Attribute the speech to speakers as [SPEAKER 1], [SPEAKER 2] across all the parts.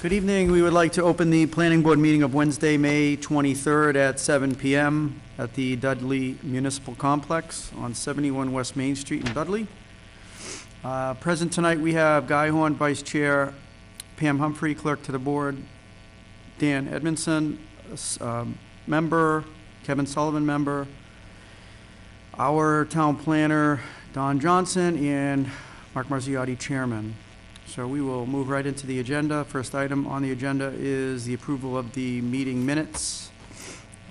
[SPEAKER 1] Good evening. We would like to open the planning board meeting of Wednesday, May 23rd at 7 p.m. at the Dudley Municipal Complex on 71 West Main Street in Dudley. Present tonight we have Guy Horn, Vice Chair, Pam Humphrey, Clerk to the Board, Dan Edmondson, Member, Kevin Sullivan, Member, our Town Planner, Don Johnson, and Mark Marziotti, Chairman. So we will move right into the agenda. First item on the agenda is the approval of the meeting minutes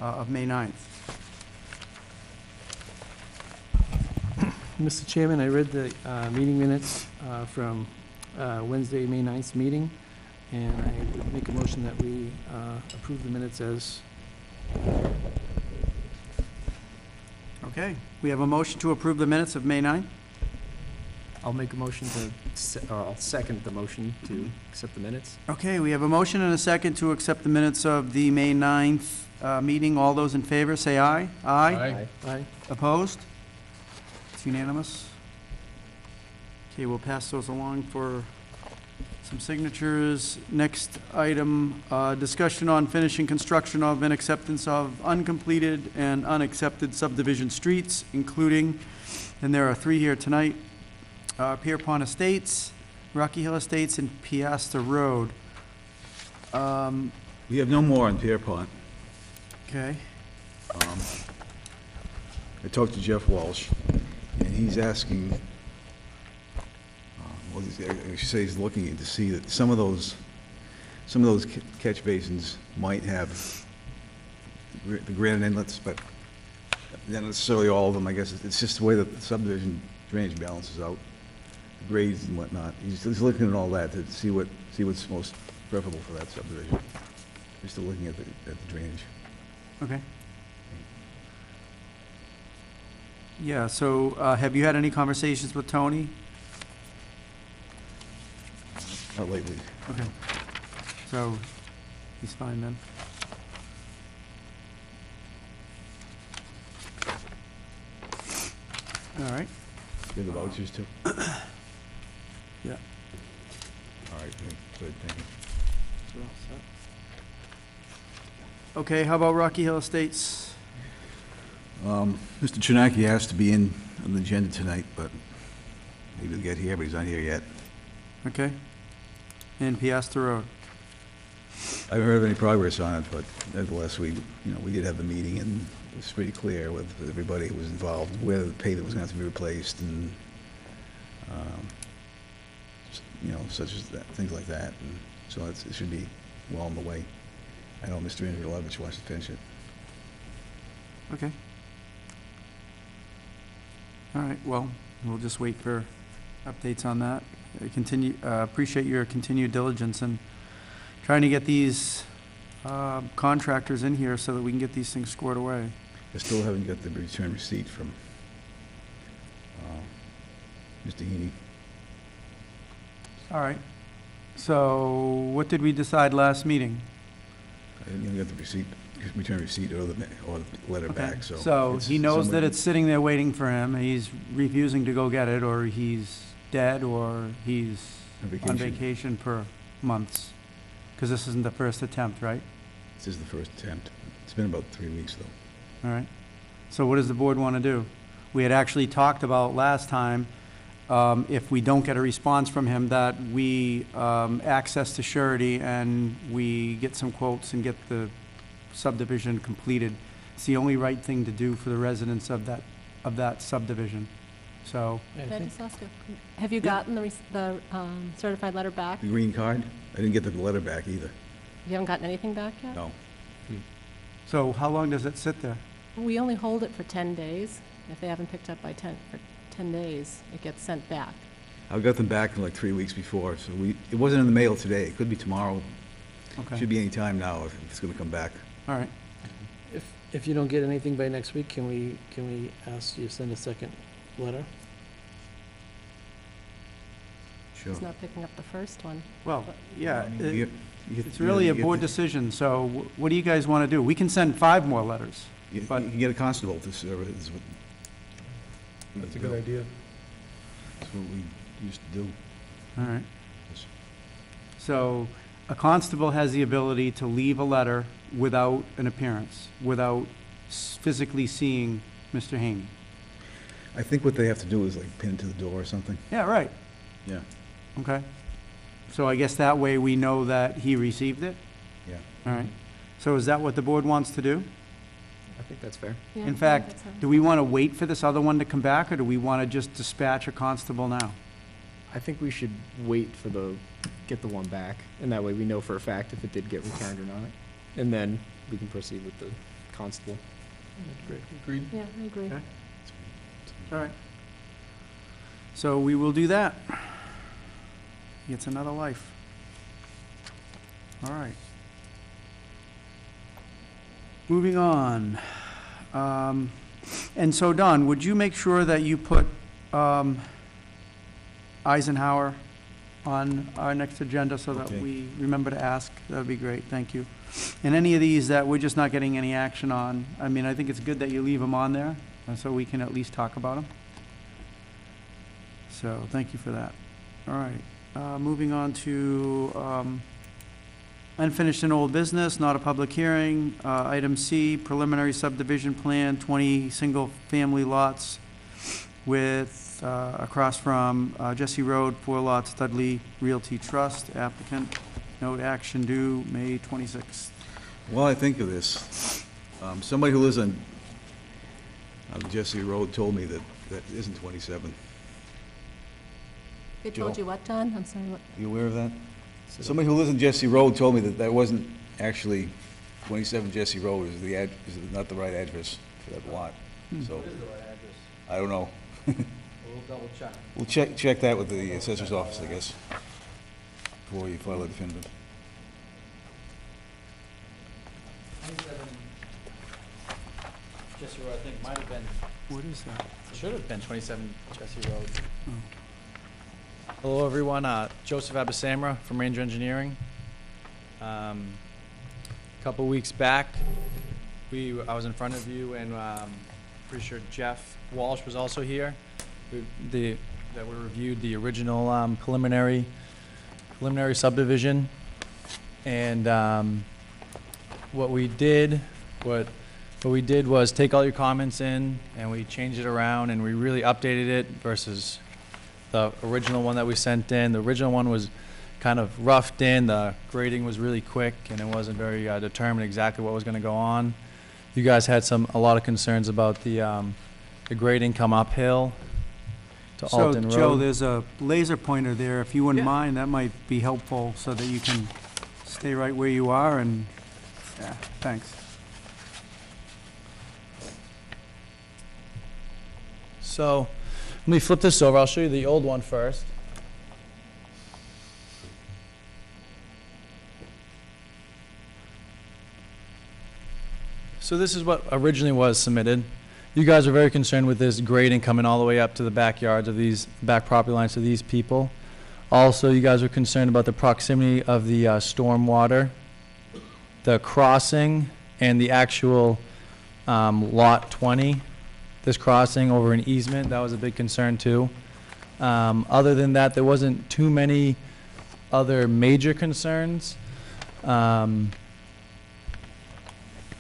[SPEAKER 1] of May 9th.
[SPEAKER 2] Mr. Chairman, I read the meeting minutes from Wednesday, May 9th meeting, and I would make a motion that we approve the minutes as...
[SPEAKER 1] Okay, we have a motion to approve the minutes of May 9th.
[SPEAKER 3] I'll make a motion to, I'll second the motion to accept the minutes.
[SPEAKER 1] Okay, we have a motion and a second to accept the minutes of the May 9th meeting. All those in favor, say aye. Aye.
[SPEAKER 2] Aye.
[SPEAKER 1] Opposed? It's unanimous. Okay, we'll pass those along for some signatures. Next item, discussion on finishing construction of and acceptance of uncompleted and unaccepted subdivision streets, including, and there are 3 here tonight, Pierpont Estates, Rocky Hill Estates, and Piasta Road.
[SPEAKER 4] We have no more on Pierpont.
[SPEAKER 1] Okay.
[SPEAKER 4] I talked to Jeff Walsh, and he's asking, well, I should say he's looking to see that some of those catch basins might have the granite inlets, but not necessarily all of them. I guess it's just the way that the subdivision drainage balances out, the grades and whatnot. He's looking at all that to see what's most preferable for that subdivision. We're still looking at the drainage.
[SPEAKER 1] Okay. Yeah, so have you had any conversations with Tony?
[SPEAKER 4] Not lately.
[SPEAKER 1] Okay. So he's fine then. All right.
[SPEAKER 4] You have the vouchers too?
[SPEAKER 1] Yeah.
[SPEAKER 4] All right, good, thank you.
[SPEAKER 1] So all set. Okay, how about Rocky Hill Estates?
[SPEAKER 4] Mr. Chinaki asked to be on the agenda tonight, but maybe he'll get here, but he's not here yet.
[SPEAKER 1] Okay. And Piasta Road.
[SPEAKER 4] I haven't heard of any progress on it, but nevertheless, we did have the meeting, and it was pretty clear with everybody who was involved where the pavement was going to have to be replaced, and such as that, things like that. And so it should be well on the way. I know Mr. Andrelevich wants to finish it.
[SPEAKER 1] Okay. All right, well, we'll just wait for updates on that. Appreciate your continued diligence in trying to get these contractors in here so that we can get these things squared away.
[SPEAKER 4] I still haven't got the return receipt from Mr. Heaney.
[SPEAKER 1] All right. So what did we decide last meeting?
[SPEAKER 4] I didn't even get the receipt, return receipt or the letter back.
[SPEAKER 1] So he knows that it's sitting there waiting for him. He's refusing to go get it, or he's dead, or he's on vacation for months. Because this isn't the first attempt, right?
[SPEAKER 4] This is the first attempt. It's been about 3 weeks, though.
[SPEAKER 1] All right. So what does the board want to do? We had actually talked about last time, if we don't get a response from him, that we access to surety and we get some quotes and get the subdivision completed. It's the only right thing to do for the residents of that subdivision. So.
[SPEAKER 5] Can I just ask have you gotten the certified letter back?
[SPEAKER 4] The green card? I didn't get the letter back either.
[SPEAKER 5] You haven't gotten anything back yet?
[SPEAKER 4] No.
[SPEAKER 1] So how long does it sit there?
[SPEAKER 5] We only hold it for 10 days. If they haven't picked up by 10 days, it gets sent back.
[SPEAKER 4] I got them back in like 3 weeks before, so it wasn't in the mail today. It could be tomorrow.
[SPEAKER 1] Okay.
[SPEAKER 4] Should be any time now if it's going to come back.
[SPEAKER 1] All right.
[SPEAKER 2] If you don't get anything by next week, can we ask you to send a second letter?
[SPEAKER 4] Sure.
[SPEAKER 5] It's not picking up the first one.
[SPEAKER 1] Well, yeah, it's
[SPEAKER 4] You
[SPEAKER 1] really a
[SPEAKER 4] get
[SPEAKER 1] board decision, so what do you guys want to do? We can send 5 more letters.
[SPEAKER 4] You can get a constable to serve it.
[SPEAKER 6] That's a good idea.
[SPEAKER 4] That's what we used to do.
[SPEAKER 1] All right.
[SPEAKER 4] Yes.
[SPEAKER 1] So a constable has the ability to leave a letter without an appearance, without physically seeing Mr. Haney.
[SPEAKER 4] I think what they have to do is like pin it to the door or something.
[SPEAKER 1] Yeah, right.
[SPEAKER 4] Yeah.
[SPEAKER 1] Okay. So I guess that way we know that he received it?
[SPEAKER 4] Yeah.
[SPEAKER 1] All right. So is that what the board wants to do?
[SPEAKER 3] I think that's fair.
[SPEAKER 5] Yeah,
[SPEAKER 1] In
[SPEAKER 5] I
[SPEAKER 1] fact,
[SPEAKER 5] think that's
[SPEAKER 1] do we want to wait for this other one to come back, or do we want to just dispatch a constable now?
[SPEAKER 3] I think we should wait for get the one back, and that way we know for a fact if it did get returned or not. And then we can proceed with the constable.
[SPEAKER 1] Great. Agreed?
[SPEAKER 5] Yeah, I agree.
[SPEAKER 1] Okay. All right. So we will do that. It's another life. All right. Moving on. And so, Don, would you make sure that you put Eisenhower on our next agenda so that
[SPEAKER 4] Okay.
[SPEAKER 1] we remember to ask? That would be great, thank you. And any of these that we're just not getting any action on, I mean, I think it's good that you leave them on there, so we can at least talk about them. So, thank you for that. All right, moving on to unfinished and old business, not a public hearing. Item C, preliminary subdivision plan, 20 single-family lots with, across from Jesse Road, 4 lots, Dudley Realty Trust, applicant, note action due May 26th.
[SPEAKER 4] Well, I think of this. Somebody who lives on Jesse Road told me that that isn't 27.
[SPEAKER 5] They told
[SPEAKER 4] Joe.
[SPEAKER 5] you what, Don? I'm sorry, what?
[SPEAKER 4] You aware of that? Somebody who lives on Jesse Road told me that that wasn't actually 27 Jesse Road, is not the right address for that lot. So, I don't know.
[SPEAKER 2] We'll double check.
[SPEAKER 4] We'll check that with the assessor's office, I guess, before you file a definitive.
[SPEAKER 6] Jesse Road, I think, might have been,
[SPEAKER 1] What is that?
[SPEAKER 6] should have been 27 Jesse Road. Hello, everyone. Joseph Abisamra from Ranger Engineering. A couple weeks back, I was in front of you, and pretty sure Jeff Walsh was also here. We reviewed the original preliminary subdivision, and what we did was take all your comments in, and we changed it around, and we really updated it versus the original one that we sent in. The original one was kind of roughed in. The grading was really quick, and it wasn't very determined exactly what was going to go on. You guys had a lot of concerns about the grading come uphill to Alton Road.
[SPEAKER 1] So, Joe, there's a laser pointer there. If you wouldn't
[SPEAKER 6] Yeah.
[SPEAKER 1] mind, that might be helpful so that you can stay right where you are, and, yeah, thanks.
[SPEAKER 6] So let me flip this over. I'll show you the old one first. So this is what originally was submitted. You guys are very concerned with this grading coming all the way up to the backyards of these back property lines of these people. Also, you guys are concerned about the proximity of the storm water, the crossing, and the actual lot 20. This crossing over an easement, that was a big concern too. Other than that, there wasn't too many other major concerns.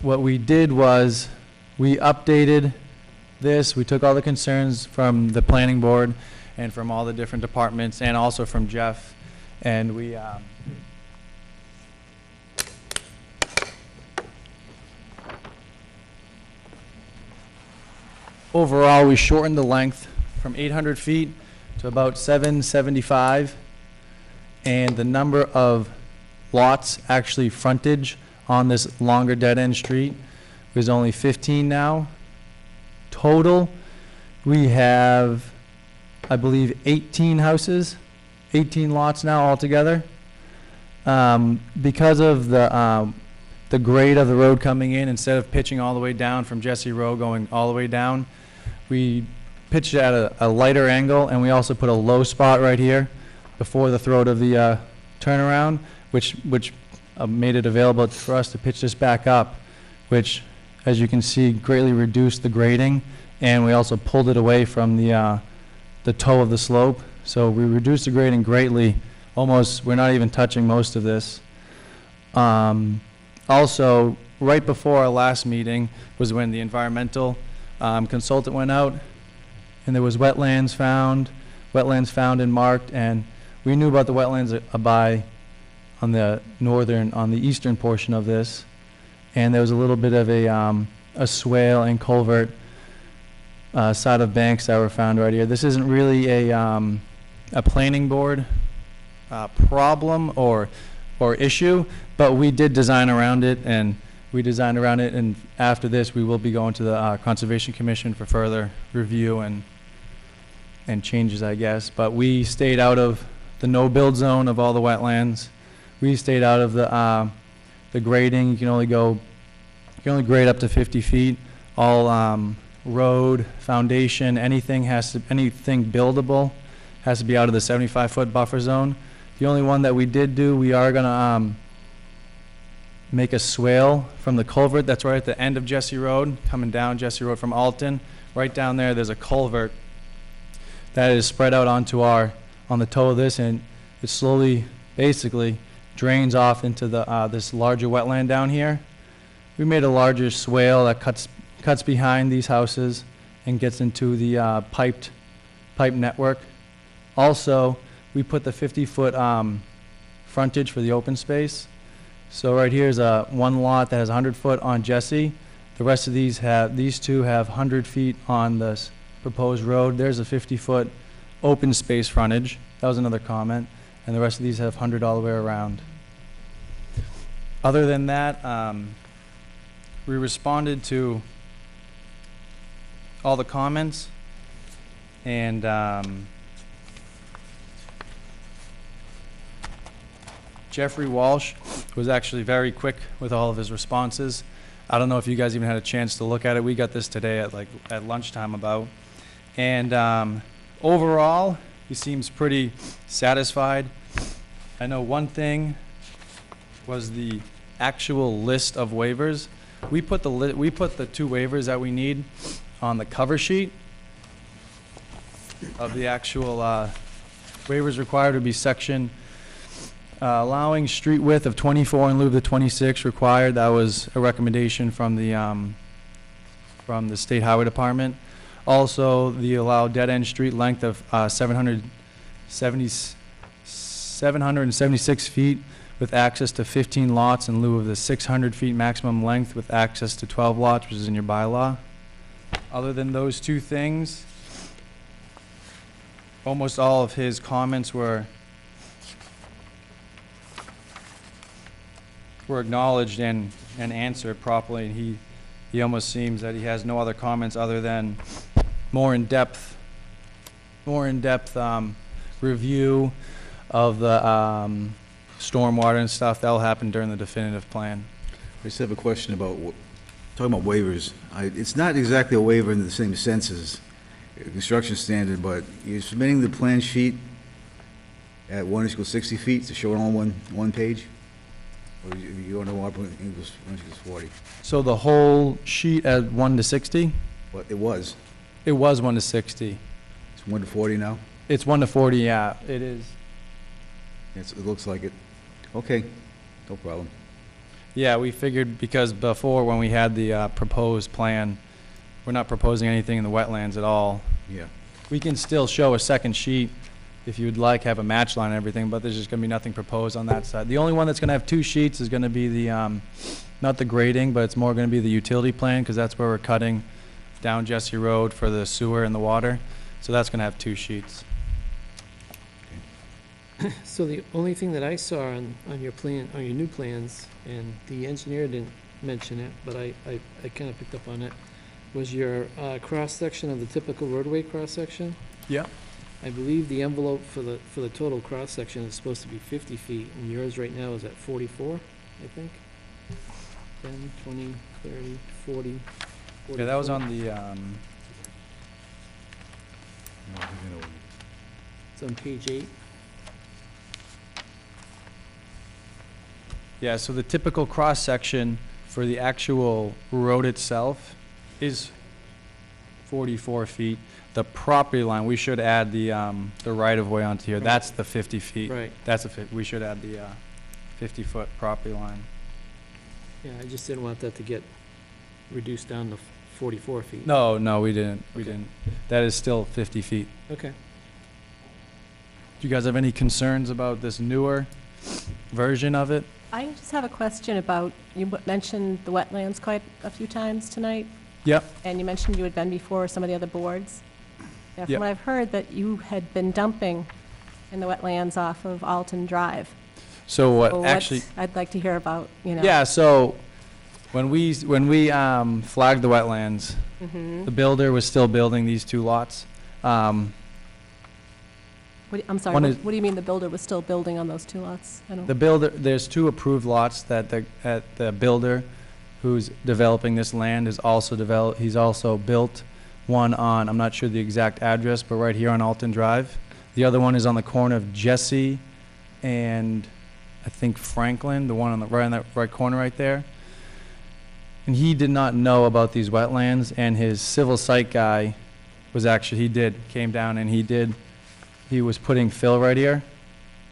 [SPEAKER 6] What we did was we updated this. We took all the concerns from the planning board and from all the different departments and also from Jeff, and we overall, we shortened the length from 800 feet to about 775, and the number of lots actually frontage on this longer dead-end street is only 15 now. Total, we have, I believe, 18 houses, 18 lots now altogether. Because of the grade of the road coming in, instead of pitching all the way down from Jesse Road going all the way down, we pitched it at a lighter angle, and we also put a low spot right here before the throat of the turnaround, which made it available for us to pitch this back up, which, as you can see, greatly reduced the grading, and we also pulled it away from the the toe of the slope. So we reduced the grading greatly. Almost, we're not even touching most of this. Also, right before our last meeting was when the environmental consultant went out, and there was wetlands found and marked, and we knew about the wetlands on the eastern portion of this, and there was a little bit of a swale and culvert side of banks that were found right here. This isn't really a planning board problem or issue, but we did design around it, and after this, we will be going to the Conservation Commission for further review and changes, I guess. But we stayed out of the no-build zone of all the wetlands. We stayed out of the grading. You can only grade up to 50 feet. All road, foundation, anything buildable has to be out of the 75-foot buffer zone. The only one that we did do, we are gonna make a swale from the culvert that's right at the end of Jesse Road, coming down Jesse Road from Alton. Right down there's a culvert that is spread out on the toe of this, and it slowly, basically, drains off into this larger wetland down here. We made a larger swale that cuts behind these houses and gets into the pipe network. Also, we put the 50-foot frontage for the open space. So right here is one lot that has 100 foot on Jesse. The rest of these two have 100 feet on this proposed road. There's a 50-foot open space frontage. That was another comment. And the rest of these have 100 all the way around. Other than that, we responded to all the comments, and Jeffrey Walsh was actually very quick with all of his responses. I don't know if you guys even had a chance to look at it. We got this today at lunchtime about. And overall, he seems pretty satisfied. I know one thing was the actual list of waivers. We put the 2 waivers that we need on the cover sheet of the actual waivers required would be section allowing street width of 24 in lieu of the 26 required. That was a recommendation from the State Highway Department. Also, the allowed dead-end street length of 776 feet with access to 15 lots in lieu of the 600 feet maximum length with access to 12 lots, which is in your bylaw. Other than those 2 things, almost all of his comments were acknowledged and answered properly. And he almost seems that he has no other comments other than more in-depth review of the stormwater and stuff. That'll happen during the definitive plan.
[SPEAKER 4] I just have a question about, talking about waivers. It's not exactly a waiver in the same sense as a construction standard, but you're submitting the plan sheet at 1:60 feet to show it on one page? Or you don't know what it equals 1:40?
[SPEAKER 6] So the whole sheet at 1:60?
[SPEAKER 4] Well, it was.
[SPEAKER 6] It was 1:60.
[SPEAKER 4] It's 1:40 now?
[SPEAKER 6] It's 1:40, yeah, it is.
[SPEAKER 4] It looks like it. Okay, no problem.
[SPEAKER 6] Yeah, we figured because before when we had the proposed plan, we're not proposing anything in the wetlands at all.
[SPEAKER 4] Yeah.
[SPEAKER 6] We can still show a second sheet if you'd like, have a match line and everything, but there's just gonna be nothing proposed on that side. The only one that's gonna have 2 sheets is gonna be the, not the grading, but it's more gonna be the utility plan, because that's where we're cutting down Jesse Road for the sewer and the water. So that's gonna have 2 sheets.
[SPEAKER 2] So the only thing that I saw on your plan, on your new plans, and the engineer didn't mention it, but I kind of picked up on it, was your cross-section of the typical roadway cross-section.
[SPEAKER 6] Yeah.
[SPEAKER 2] I believe the envelope for the total cross-section is supposed to be 50 feet, and yours right now is at 44, I think. 10, 20, 30, 40.
[SPEAKER 6] Yeah, that was on the,
[SPEAKER 2] It's on page 8.
[SPEAKER 6] yeah, so the typical cross-section for the actual road itself is 44 feet. The property line, we should add the right-of-way onto here.
[SPEAKER 2] Right.
[SPEAKER 6] That's the 50 feet.
[SPEAKER 2] Right.
[SPEAKER 6] That's we should add the 50-foot property line.
[SPEAKER 2] Yeah, I just didn't want that to get reduced down to 44 feet.
[SPEAKER 6] No, we didn't. We
[SPEAKER 2] Okay.
[SPEAKER 6] didn't. That is still 50 feet.
[SPEAKER 2] Okay.
[SPEAKER 6] Do you guys have any concerns about this newer version of it?
[SPEAKER 5] I just have a question about, you mentioned the wetlands quite a few times tonight,
[SPEAKER 6] Yep.
[SPEAKER 5] and you mentioned you had been before some of the other boards. Now,
[SPEAKER 6] Yep.
[SPEAKER 5] from what I've heard, that you had been dumping in the wetlands off of Alton Drive.
[SPEAKER 6] So what
[SPEAKER 5] So
[SPEAKER 6] actually?
[SPEAKER 5] I'd like to hear about, you know.
[SPEAKER 6] Yeah. So when we flagged the wetlands,
[SPEAKER 5] Mhm.
[SPEAKER 6] the builder was still building these 2 lots.
[SPEAKER 5] I'm sorry,
[SPEAKER 6] One
[SPEAKER 5] what
[SPEAKER 6] is-
[SPEAKER 5] what do you mean the builder was still building on those 2 lots? I don't.
[SPEAKER 6] The builder, there's 2 approved lots that the builder who's developing this land is also he's also built one on, I'm not sure the exact address, but right here on Alton Drive. The other one is on the corner of Jesse and I think Franklin, the one on that right corner right there. And he did not know about these wetlands, and his civil site guy came down and he was putting fill right here.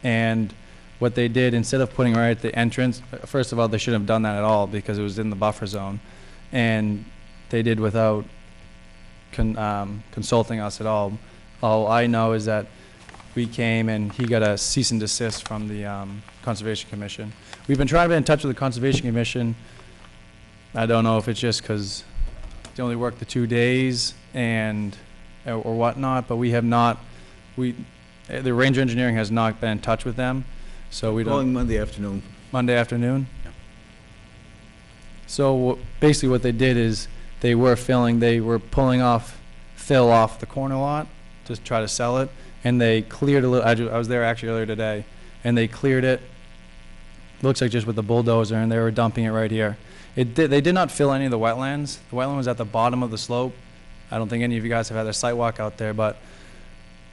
[SPEAKER 6] And what they did, instead of putting right at the entrance, first of all, they shouldn't have done that at all because it was in the buffer zone. And they did without consulting us at all. All I know is that we came and he got a cease and desist from the Conservation Commission. We've been trying to get in touch with the Conservation Commission. I don't know if it's just because they only worked the 2 days or whatnot, but we have not. The Ranger Engineering has not been in touch with them, so we don't.
[SPEAKER 4] Calling Monday afternoon.
[SPEAKER 6] Monday afternoon?
[SPEAKER 4] Yeah.
[SPEAKER 6] So basically what they did is they were pulling fill off the corner lot to try to sell it, and they cleared a little, I was there actually earlier today, and they cleared it, looks like just with the bulldozer, and they were dumping it right here. They did not fill any of the wetlands. The wetland was at the bottom of the slope. I don't think any of you guys have had a site walk out there, but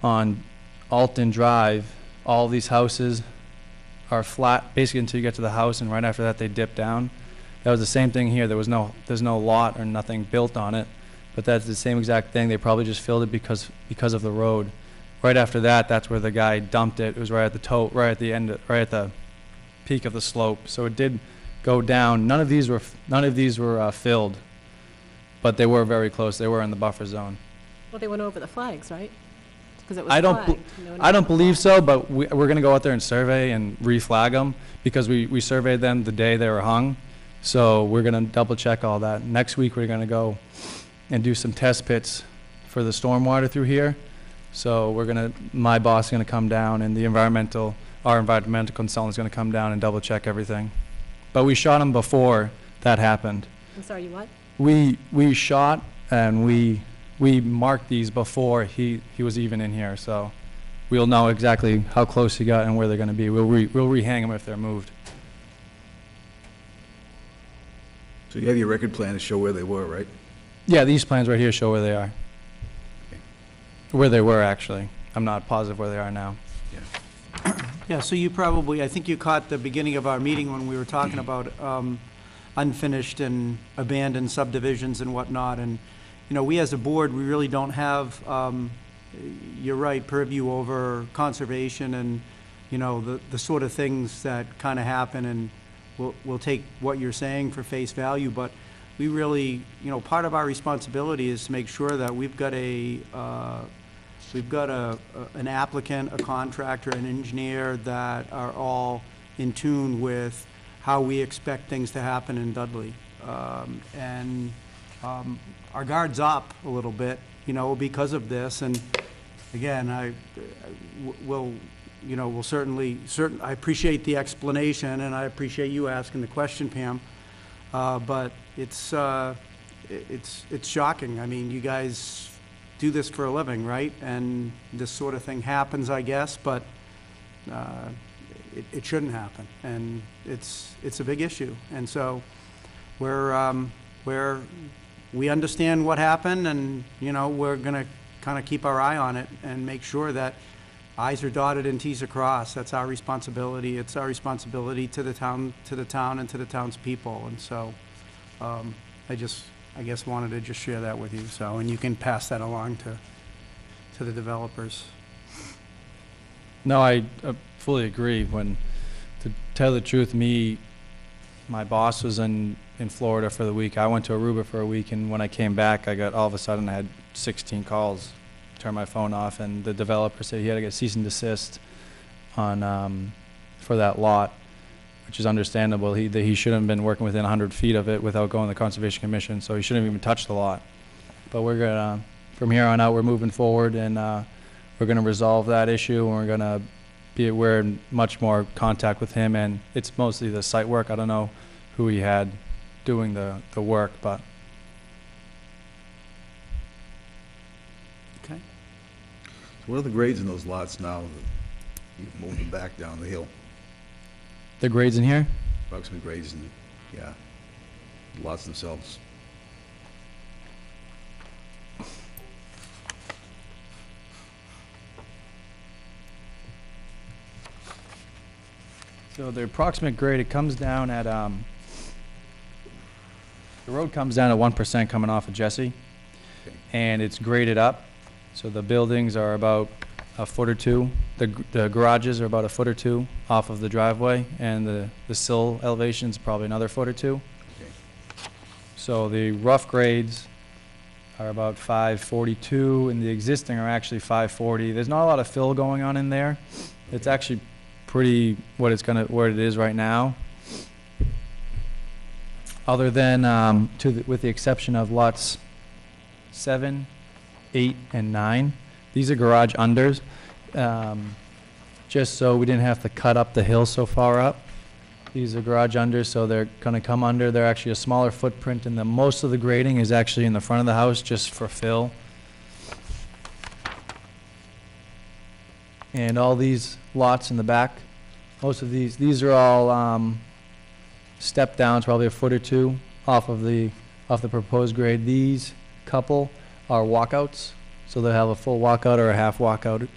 [SPEAKER 6] on Alton Drive, all these houses are flat basically until you get to the house, and right after that they dip down. That was the same thing here. There's no lot or nothing built on it, but that's the same exact thing. They probably just filled it because of the road. Right after that, that's where the guy dumped it. It was right at the peak of the slope. So it did go down. None of these were filled, but they were very close. They were in the buffer zone.
[SPEAKER 5] Well, they went over the flags, right? Because it was
[SPEAKER 6] I don't
[SPEAKER 5] flagged.
[SPEAKER 6] I don't believe so, but we're going to go out there and survey and reflag them because we surveyed them the day they were hung. So we're going to double check all that. Next week we're going to go and do some test pits for the stormwater through here. So my boss is going to come down, and our environmental consultant is going to come down and double check everything. But we shot him before that happened.
[SPEAKER 5] I'm sorry, you what?
[SPEAKER 6] We shot and we marked these before he was even in here, so we'll know exactly how close he got and where they're going to be. We'll rehang them if they're moved.
[SPEAKER 4] So you have your record plan to show where they were, right?
[SPEAKER 6] Yeah, these plans right here show where they are. Where they were, actually. I'm not positive where they are now.
[SPEAKER 1] Yeah, so I think you caught the beginning of our meeting when we were talking about unfinished and abandoned subdivisions and whatnot, and, we as a board, we really don't have, you're right, purview over conservation and, the sort of things that kind of happen, and we'll take what you're saying for face value, but we really, part of our responsibility is to make sure that we've got an applicant, a contractor, an engineer that are all in tune with how we expect things to happen in Dudley. Our guard's up a little bit, because of this, and again, we'll certainly, I appreciate the explanation, and I appreciate you asking the question, Pam, but it's shocking. I mean, you guys do this for a living, right? And this sort of thing happens, I guess, but it shouldn't happen, and it's a big issue. And so we understand what happened, and we're going to kind of keep our eye on it and make sure that I's are dotted and T's are crossed. That's our responsibility. It's our responsibility to the town, and to the town's people. And so I guess wanted to just share that with you. So, and you can pass that along to to the developers.
[SPEAKER 6] No, I fully agree. To tell the truth, my boss was in Florida for the week. I went to Aruba for a week, and when I came back, all of a sudden I had 16 calls. Turned my phone off, and the developer said he had to get cease and desist on for that lot, which is understandable. He shouldn't have been working within 100 feet of it without going to the Conservation Commission, so he shouldn't have even touched the lot. But we're gonna, from here on out, we're moving forward, and we're gonna resolve that issue, and we're in much more contact with him, and it's mostly the site work. I don't know who he had doing the work, but
[SPEAKER 1] Okay.
[SPEAKER 4] So what are the grades in those lots now that you've moved them back down the hill?
[SPEAKER 6] the grades in here.
[SPEAKER 4] Approximate grades and, yeah, lots themselves.
[SPEAKER 6] So the approximate grade, it comes down at, the road comes down at 1% coming off of Jesse,
[SPEAKER 4] Okay.
[SPEAKER 6] and it's graded up. So the buildings are about a foot or two. The garages are about a foot or two off of the driveway, and the sill elevation's probably another foot or two.
[SPEAKER 4] Okay.
[SPEAKER 6] So the rough grades are about 542, and the existing are actually 540. There's not a lot of fill going on in there. It's actually pretty what it is right now. Other than with the exception of lots 7, 8, and 9. These are garage unders, just so we didn't have to cut up the hill so far up. These are garage unders, so they're going to come under. They're actually a smaller footprint, and most of the grading is actually in the front of the house just for fill. And all these lots in the back, most of these are all step downs, probably a foot or two off the proposed grade. These couple are walkouts, so they'll have a full walkout or a half walkout.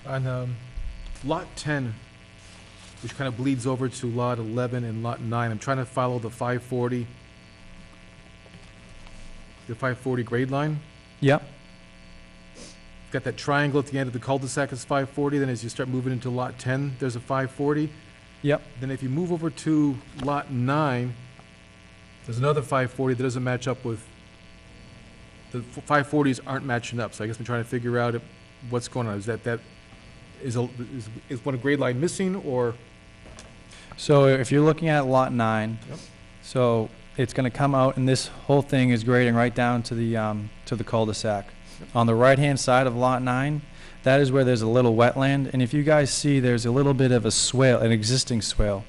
[SPEAKER 7] On Lot 10, which kind of bleeds over to Lot 11 and Lot 9, I'm trying to follow the 540 grade line.
[SPEAKER 6] Yep.
[SPEAKER 7] Got that triangle at the end of the cul-de-sac is 540, then as you start moving into Lot 10, there's a 540.
[SPEAKER 6] Yep.
[SPEAKER 7] Then if you move over to Lot 9, there's another 540 that doesn't match up with, the 540s aren't matching up, so I guess I'm trying to figure out what's going on. Is one grade line missing, or?
[SPEAKER 6] So if you're looking at lot 9,
[SPEAKER 7] Yep.
[SPEAKER 6] so it's going to come out, and this whole thing is grading right down to the cul-de-sac. On the right-hand side of lot 9, that is where there's a little wetland, and if you guys see, there's a little bit of a swale, an existing swale.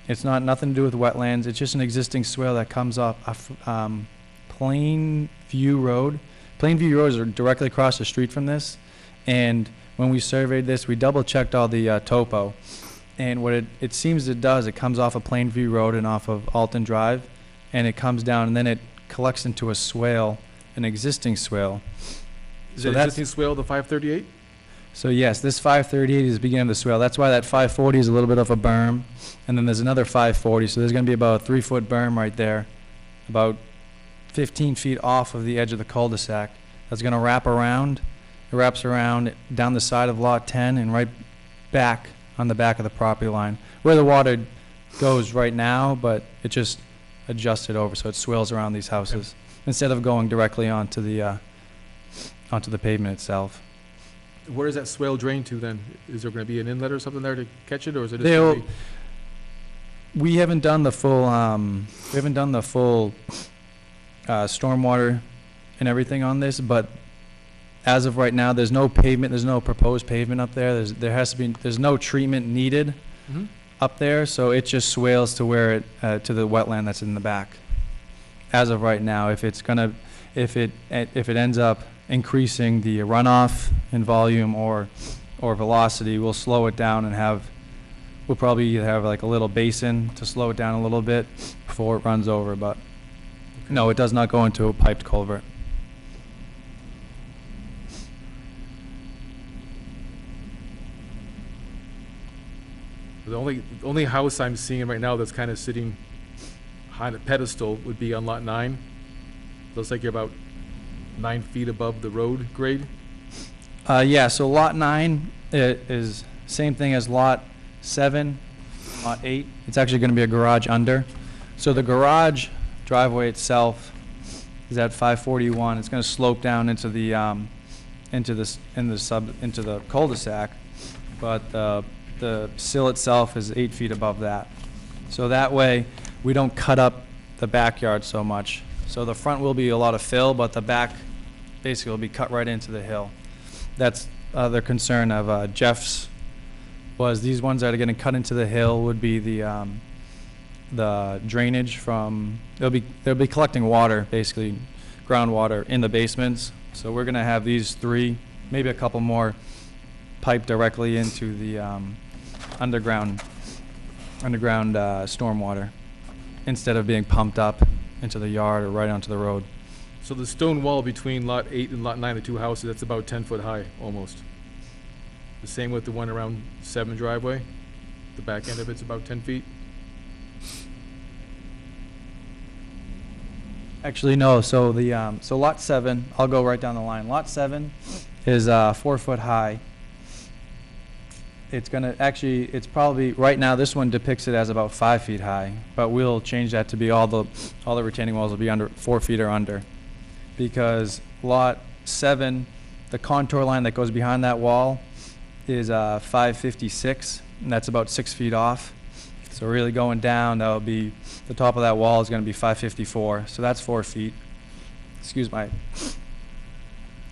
[SPEAKER 6] It's nothing to do with wetlands. It's just an existing swale that comes off Plainview Road. Plainview Road is directly across the street from this, and when we surveyed this, we double-checked all the topo, and what it seems it does, it comes off of Plainview Road and off of Alton Drive, and it comes down, and then it collects into a swale, an existing swale.
[SPEAKER 7] Is
[SPEAKER 6] So
[SPEAKER 7] it
[SPEAKER 6] that's-
[SPEAKER 7] existing swale, the 538?
[SPEAKER 6] So yes, this 538 is the beginning of the swale. That's why that 540 is a little bit of a berm, and then there's another 540, so there's going to be about a 3-foot berm right there, about 15 feet off of the edge of the cul-de-sac. That's going to wrap around. It wraps around down the side of lot 10 and right back on the back of the property line, where the water goes right now, but it just adjusted over, so it swirls around these houses instead of going directly onto the pavement itself.
[SPEAKER 7] Where does that swale drain to then? Is there going to be an inlet or something there to catch it, or is it just gonna be?
[SPEAKER 6] We haven't done the full stormwater and everything on this, but as of right now, there's no pavement, there's no proposed pavement up there. There's no treatment needed
[SPEAKER 7] Mhm.
[SPEAKER 6] up there, so it just swales to where to the wetland that's in the back. As of right now, if it ends up increasing the runoff in volume or velocity, we'll slow it down and we'll probably have like a little basin to slow it down a little bit before it runs over, but no, it does not go into a piped culvert.
[SPEAKER 7] The only house I'm seeing right now that's kind of sitting high on a pedestal would be on lot 9. Looks like you're about 9 feet above the road grade.
[SPEAKER 6] Yeah, so lot 9 is same thing as lot 7, lot 8. It's actually going to be a garage under. So the garage driveway itself is at 541. It's going to slope down into the cul-de-sac, but the sill itself is 8 feet above that. So that way, we don't cut up the backyard so much. So the front will be a lot of fill, but the back basically will be cut right into the hill. That's the concern of Jeff's, was these ones that are getting cut into the hill would be the drainage from, they'll be collecting water, basically groundwater in the basements. So we're gonna have these 3, maybe a couple more, piped directly into the underground stormwater, instead of being pumped up into the yard or right onto the road.
[SPEAKER 7] So the stone wall between lot 8 and lot 9, the 2 houses, that's about 10 foot high, almost. The same with the one around 7 driveway. The back end of it's about 10 feet.
[SPEAKER 6] Actually, no, so so lot 7, I'll go right down the line. Lot 7 is 4 foot high. It's probably, right now, this one depicts it as about 5 feet high, but we'll change that to be all the retaining walls will be under 4 feet or under. Because lot 7, the contour line that goes behind that wall is 556, and that's about 6 feet off. So really going down, that'll be, the top of that wall is gonna be 554, so that's 4 feet. Excuse my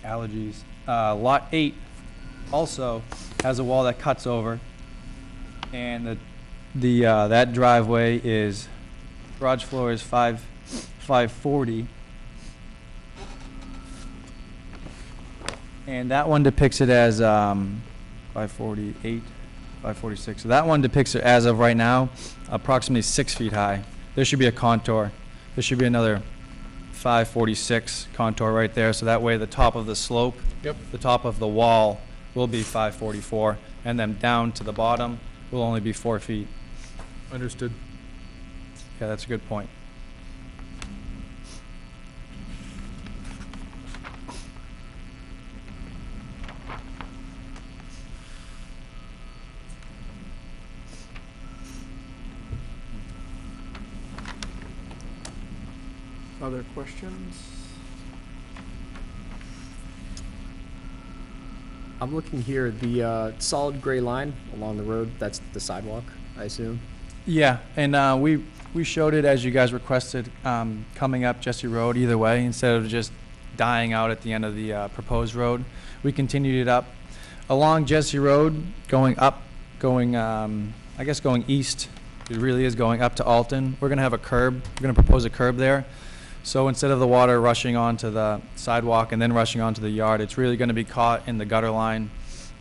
[SPEAKER 6] allergies. Lot 8 also has a wall that cuts over, and that driveway is, garage floor is 540, and that one depicts it as 548, 546. So that one depicts it as of right now approximately 6 feet high. There should be a contour. There should be another 546 contour right there, so that way the top of the slope, the top of the wall will be 544, and then down to the bottom will only be 4 feet.
[SPEAKER 7] Understood.
[SPEAKER 6] Yeah, that's a good point.
[SPEAKER 1] Other questions?
[SPEAKER 3] I'm looking here, the solid gray line along the road, that's the sidewalk, I assume?
[SPEAKER 6] Yeah, and we showed it as you guys requested, coming up Jesse Road either way, instead of just dying out at the end of the proposed road. We continued it up along Jesse Road, going east. It really is going up to Alton. We're gonna have a curb. We're gonna propose a curb there. So instead of the water rushing onto the sidewalk and then rushing onto the yard, it's really gonna be caught in the gutter line.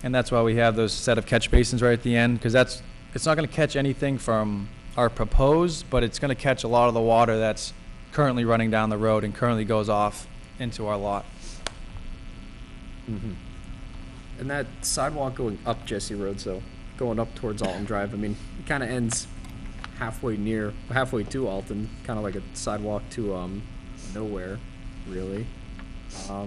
[SPEAKER 6] And that's why we have those set of catch basins right at the end, because it's not gonna catch anything from our proposed, but it's gonna catch a lot of the water that's currently running down the road and currently goes off into our lot.
[SPEAKER 3] Mm-hmm. And that sidewalk going up Jesse Road, so going up towards Alton Drive, I mean, it kind of ends halfway to Alton, kind of like a sidewalk to nowhere, really. I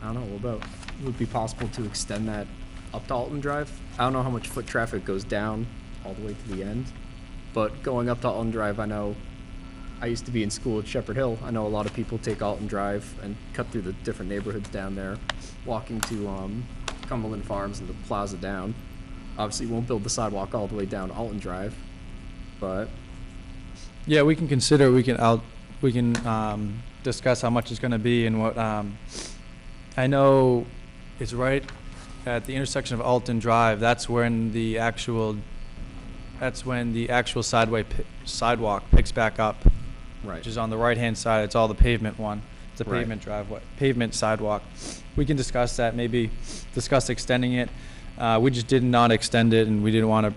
[SPEAKER 3] don't know, would it be possible to extend that up to Alton Drive? I don't know how much foot traffic goes down all the way to the end, but going up to Alton Drive, I know, I used to be in school at Shepherd Hill. I know a lot of people take Alton Drive and cut through the different neighborhoods down there, walking to Cumberland Farms and the plaza down. Obviously, we won't build the sidewalk all the way down Alton Drive, but
[SPEAKER 6] Yeah, we can consider, we can discuss how much it's gonna be and what, I know it's right at the intersection of Alton Drive. That's when the actual sidewalk picks back up.
[SPEAKER 3] right.
[SPEAKER 6] Which is on the right-hand side. It's all the pavement one. It's a
[SPEAKER 3] Right.
[SPEAKER 6] pavement driveway, pavement sidewalk. We can discuss that, maybe discuss extending it. We just did not extend it, and we didn't want to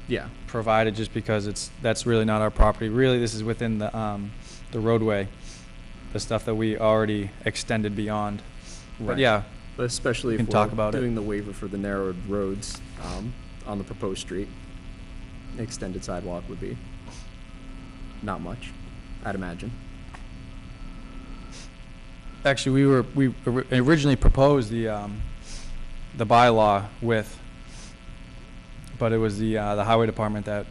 [SPEAKER 3] Yeah,
[SPEAKER 6] provide it just because that's really not our property. Really, this is within the roadway, the stuff that we already extended beyond. But
[SPEAKER 3] right.
[SPEAKER 6] yeah,
[SPEAKER 3] But especially
[SPEAKER 6] We
[SPEAKER 3] if
[SPEAKER 6] can talk
[SPEAKER 3] we're
[SPEAKER 6] about it.
[SPEAKER 3] doing the waiver for the narrowed roads, on the proposed street. Extended sidewalk would be not much, I'd imagine.
[SPEAKER 6] Actually, we originally proposed the bylaw width, but it was the highway department that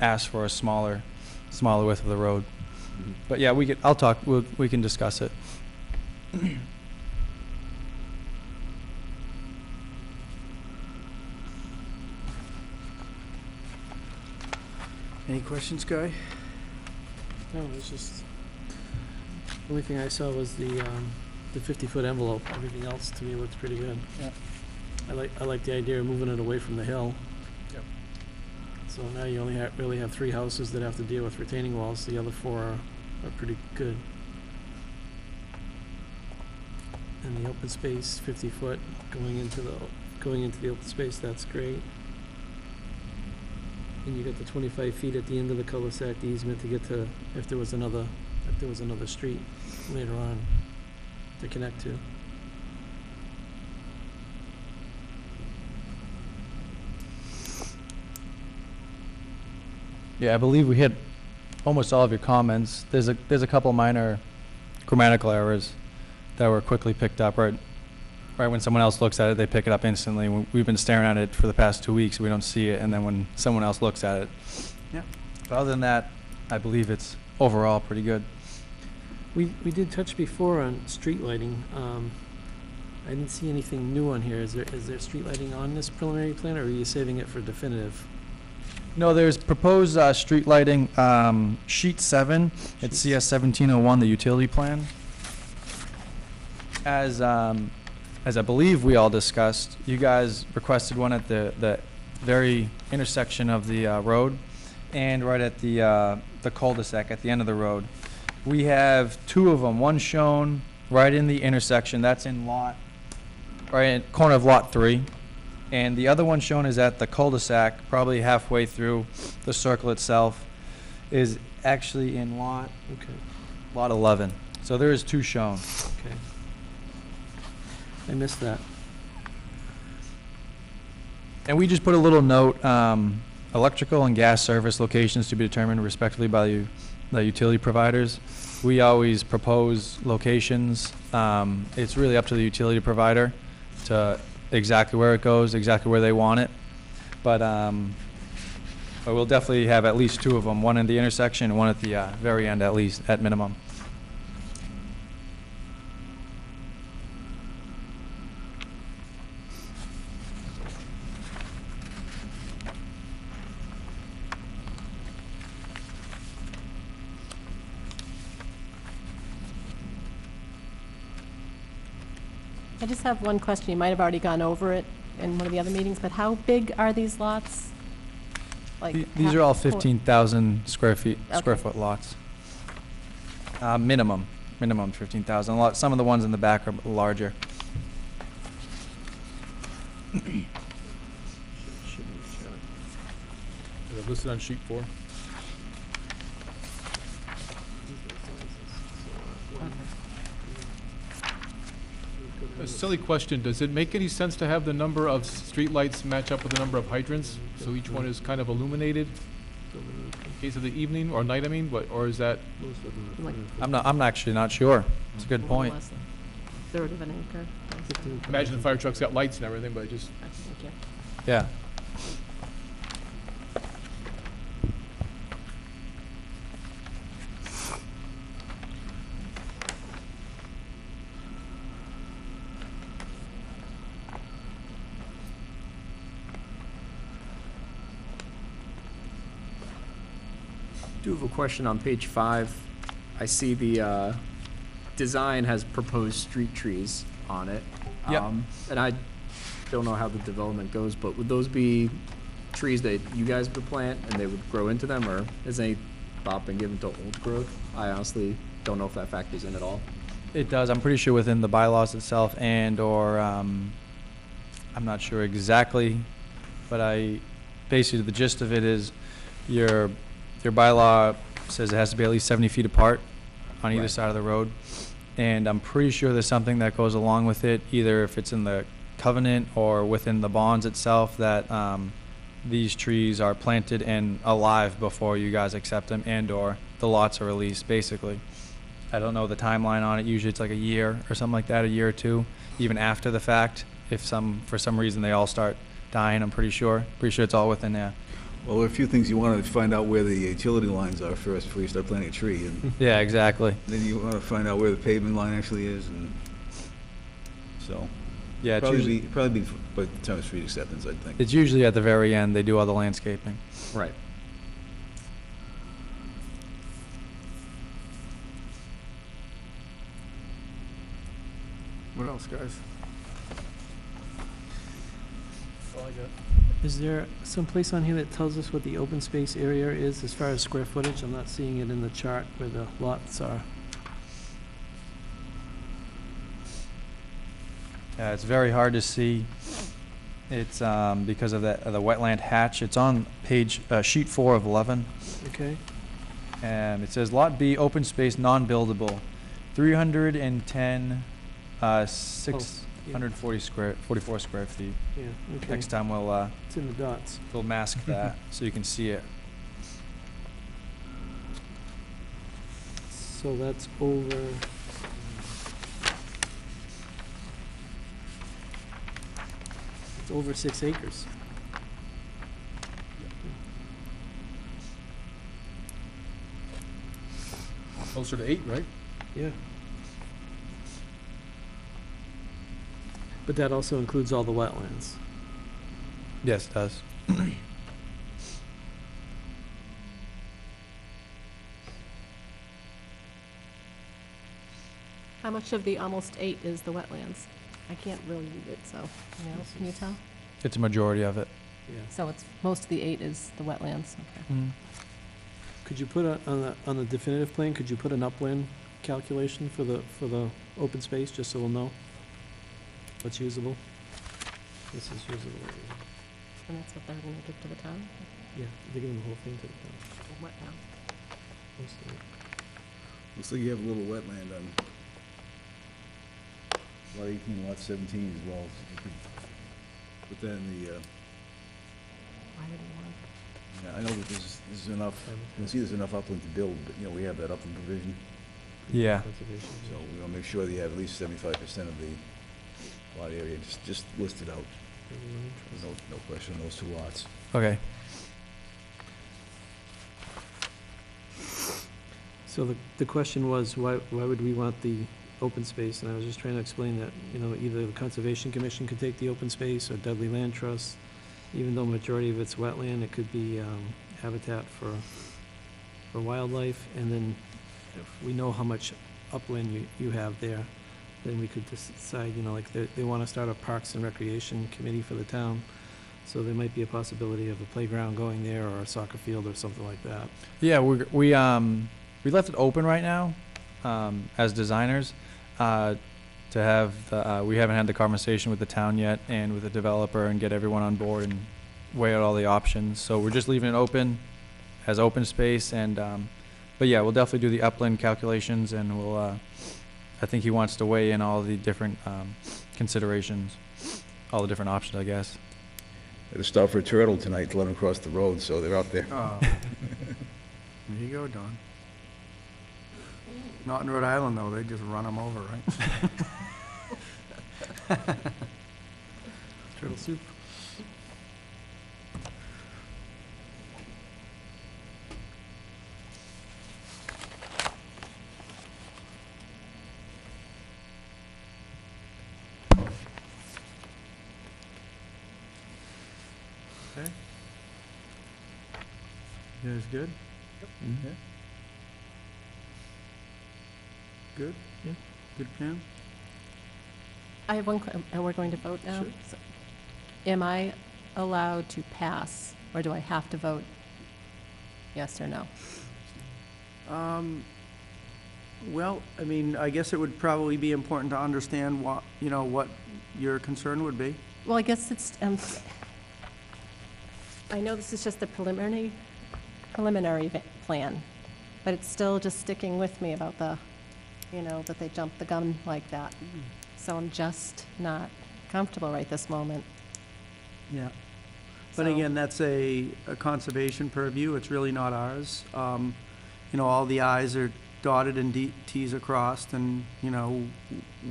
[SPEAKER 6] asked for a smaller width of the road. But yeah, we can discuss it.
[SPEAKER 1] Any questions, Guy?
[SPEAKER 2] No, it's just, the only thing I saw was the 50-foot envelope. Everything else to me looks pretty good.
[SPEAKER 6] Yeah.
[SPEAKER 2] I like the idea of moving it away from the hill.
[SPEAKER 7] Yep.
[SPEAKER 2] So now you only really have 3 houses that have to deal with retaining walls. The other 4 are pretty good. And the open space, 50 foot going into the open space, that's great. And you got the 25 feet at the end of the cul-de-sac, the easement to get to, if there was another street later on to connect to.
[SPEAKER 6] Yeah, I believe we hit almost all of your comments. There's a couple minor grammatical errors that were quickly picked up. Right when someone else looks at it, they pick it up instantly. We've been staring at it for the past 2 weeks. We don't see it, and then when someone else looks at it.
[SPEAKER 1] Yeah.
[SPEAKER 6] But other than that, I believe it's overall pretty good.
[SPEAKER 2] We did touch before on street lighting. I didn't see anything new on here. Is there street lighting on this preliminary plan, or are you saving it for definitive?
[SPEAKER 6] No, there's proposed street lighting, sheet 7, it's CS 1701, the utility plan. As I believe we all discussed, you guys requested one at the very intersection of the road and right at the cul-de-sac at the end of the road. We have 2 of them, one shown right in the intersection, that's in right in corner of lot 3. And the other one shown is at the cul-de-sac, probably halfway through the circle itself, is actually in lot 11. So there is 2 shown.
[SPEAKER 2] Okay. I missed that.
[SPEAKER 6] And we just put a little note, electrical and gas service locations to be determined respectively by the utility providers. We always propose locations. It's really up to the utility provider to exactly where it goes, exactly where they want it. But we'll definitely have at least 2 of them, one in the intersection and one at the very end, at least, at minimum.
[SPEAKER 5] I just have one question. You might have already gone over it in one of the other meetings, but how big are these lots? Like
[SPEAKER 6] These are all 15,000 square foot lots. Minimum 15,000. Some of the ones in the back are larger.
[SPEAKER 7] Is it listed on sheet 4? A silly question, does it make any sense to have the number of streetlights match up with the number of hydrants? So each one is kind of illuminated in case of the evening or night, I mean, or is that?
[SPEAKER 6] I'm actually not sure. It's a good point.
[SPEAKER 5] less than a third of an acre?
[SPEAKER 7] Imagine the fire truck's got lights and everything, but it just,
[SPEAKER 5] Thank you.
[SPEAKER 6] Yeah.
[SPEAKER 3] I do have a question on page 5. I see the design has proposed street trees on it.
[SPEAKER 6] Yep.
[SPEAKER 3] And I don't know how the development goes, but would those be trees that you guys would plant and they would grow into them, or has any thought been given to old growth? I honestly don't know if that factors in at all.
[SPEAKER 6] It does. I'm pretty sure within the bylaws itself or I'm not sure exactly, but basically the gist of it is your bylaw says it has to be at least 70 feet apart on either
[SPEAKER 3] Right.
[SPEAKER 6] side of the road. And I'm pretty sure there's something that goes along with it, either if it's in the covenant or within the bonds itself that these trees are planted and alive before you guys accept them and/or the lots are released, basically. I don't know the timeline on it. Usually it's like a year or something like that, a year or two, even after the fact. If for some reason they all start dying, I'm pretty sure it's all within there.
[SPEAKER 4] Well, there are a few things you want to find out where the utility lines are first before you start planting a tree, and
[SPEAKER 6] Yeah, exactly.
[SPEAKER 4] then you want to find out where the pavement line actually is, and so.
[SPEAKER 6] Yeah, it's usually,
[SPEAKER 4] Probably be by the time of street acceptance, I think.
[SPEAKER 6] it's usually at the very end they do all the landscaping.
[SPEAKER 3] Right.
[SPEAKER 1] What else, guys?
[SPEAKER 2] Is there some place on here that tells us what the open space area is as far as square footage? I'm not seeing it in the chart where the lots are.
[SPEAKER 6] Yeah, it's very hard to see. It's because of the wetland hatch. It's on page sheet 4 of 11,
[SPEAKER 2] Okay,
[SPEAKER 6] and it says Lot B, open space, non-buildable, 310, 644 square feet.
[SPEAKER 2] yeah, okay.
[SPEAKER 6] Next time we'll
[SPEAKER 2] It's in the dots.
[SPEAKER 6] mask that so you can see it.
[SPEAKER 2] So that's over. It's over 6 acres.
[SPEAKER 7] Closer to 8, right?
[SPEAKER 2] Yeah. But that also includes all the wetlands.
[SPEAKER 6] Yes, it does.
[SPEAKER 5] How much of the almost 8 is the wetlands? I can't really read it, so, can you tell?
[SPEAKER 6] It's a majority of it.
[SPEAKER 2] Yeah.
[SPEAKER 5] So it's, most of the 8 is the wetlands, okay.
[SPEAKER 2] Could you put on the definitive plan, could you put an upland calculation for the open space, just so we'll know what's usable? This is usable.
[SPEAKER 5] And that's what they're gonna give to the town?
[SPEAKER 2] Yeah, they're giving the whole thing to the town.
[SPEAKER 5] What town?
[SPEAKER 2] Most of it.
[SPEAKER 4] Looks like you have a little wetland on lot 18, lot 17 as well. So you could put that in the,
[SPEAKER 5] Why would you want?
[SPEAKER 4] yeah, I know that there's enough, you can see there's enough upland to build, but, we have that upland provision.
[SPEAKER 6] Yeah.
[SPEAKER 2] Conservation.
[SPEAKER 4] So we want to make sure that you have at least 75% of the lot area just listed out. There's no question on those 2 lots.
[SPEAKER 6] Okay.
[SPEAKER 2] So the question was, why would we want the open space? And I was just trying to explain that, either the Conservation Commission could take the open space or Dudley Land Trust. Even though majority of it's wetland, it could be habitat for wildlife. And then if we know how much upland you have there, then we could decide, like they want to start a Parks and Recreation Committee for the town. So there might be a possibility of a playground going there or a soccer field or something like that.
[SPEAKER 6] Yeah, we left it open right now, as designers, to have we haven't had the conversation with the town yet and with the developer and get everyone on board and weigh out all the options. So we're just leaving it open as open space and, but yeah, we'll definitely do the upland calculations and we'll, I think he wants to weigh in all the different, considerations, all the different options, I guess.
[SPEAKER 4] Had to stop for a turtle tonight to let them cross the road, so they're out there.
[SPEAKER 1] Oh. There you go, Don. Not in Rhode Island, though, they just run them over, right?
[SPEAKER 2] Turtle soup.
[SPEAKER 1] Okay. You guys good?
[SPEAKER 4] Yeah.
[SPEAKER 1] Good?
[SPEAKER 2] Yeah.
[SPEAKER 1] Good plan?
[SPEAKER 5] I have one, and we're going to vote now?
[SPEAKER 1] Sure.
[SPEAKER 5] So, am I allowed to pass, or do I have to vote yes or no?
[SPEAKER 1] Well, I mean, I guess it would probably be important to understand what your concern would be.
[SPEAKER 5] Well, I guess it's, I know this is just the preliminary plan, but it's still just sticking with me about the, that they jumped the gun like that. So I'm just not comfortable right this moment.
[SPEAKER 1] Yeah. But
[SPEAKER 5] So-
[SPEAKER 1] again, that's a conservation purview, it's really not ours. You know, all the i's are dotted and t's are crossed, and, you know,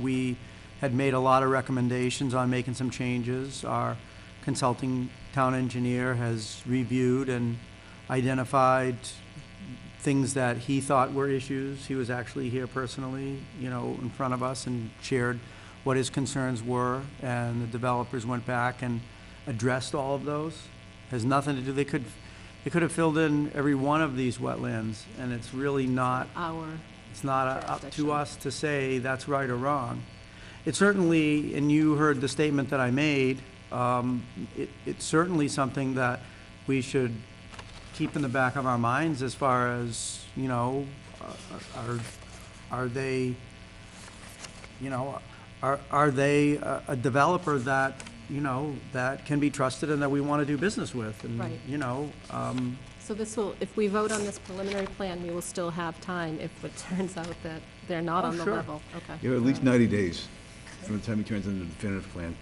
[SPEAKER 1] we had made a lot of recommendations on making some changes. Our consulting town engineer has reviewed and identified things that he thought were issues. He was actually here personally, you know, in front of us and shared what his concerns were, and the developers went back and addressed all of those. Has nothing to do, they could have filled in every one of these wetlands, and it's really not, it's not up to
[SPEAKER 5] jurisdiction.
[SPEAKER 1] us to say that's right or wrong. It certainly, and you heard the statement that I made, it's certainly something that we should keep in the back of our minds as far as, you know, are they, you know, are they a developer that, you know, that can be trusted and that we want to do business with? And,
[SPEAKER 5] Right.
[SPEAKER 1] you know,
[SPEAKER 5] So this will, if we vote on this preliminary plan, we will still have time if it turns out that they're not
[SPEAKER 1] Oh,
[SPEAKER 5] on the
[SPEAKER 1] sure.
[SPEAKER 5] level. Okay.
[SPEAKER 4] You have at least 90 days from the time he turns in the definitive plan.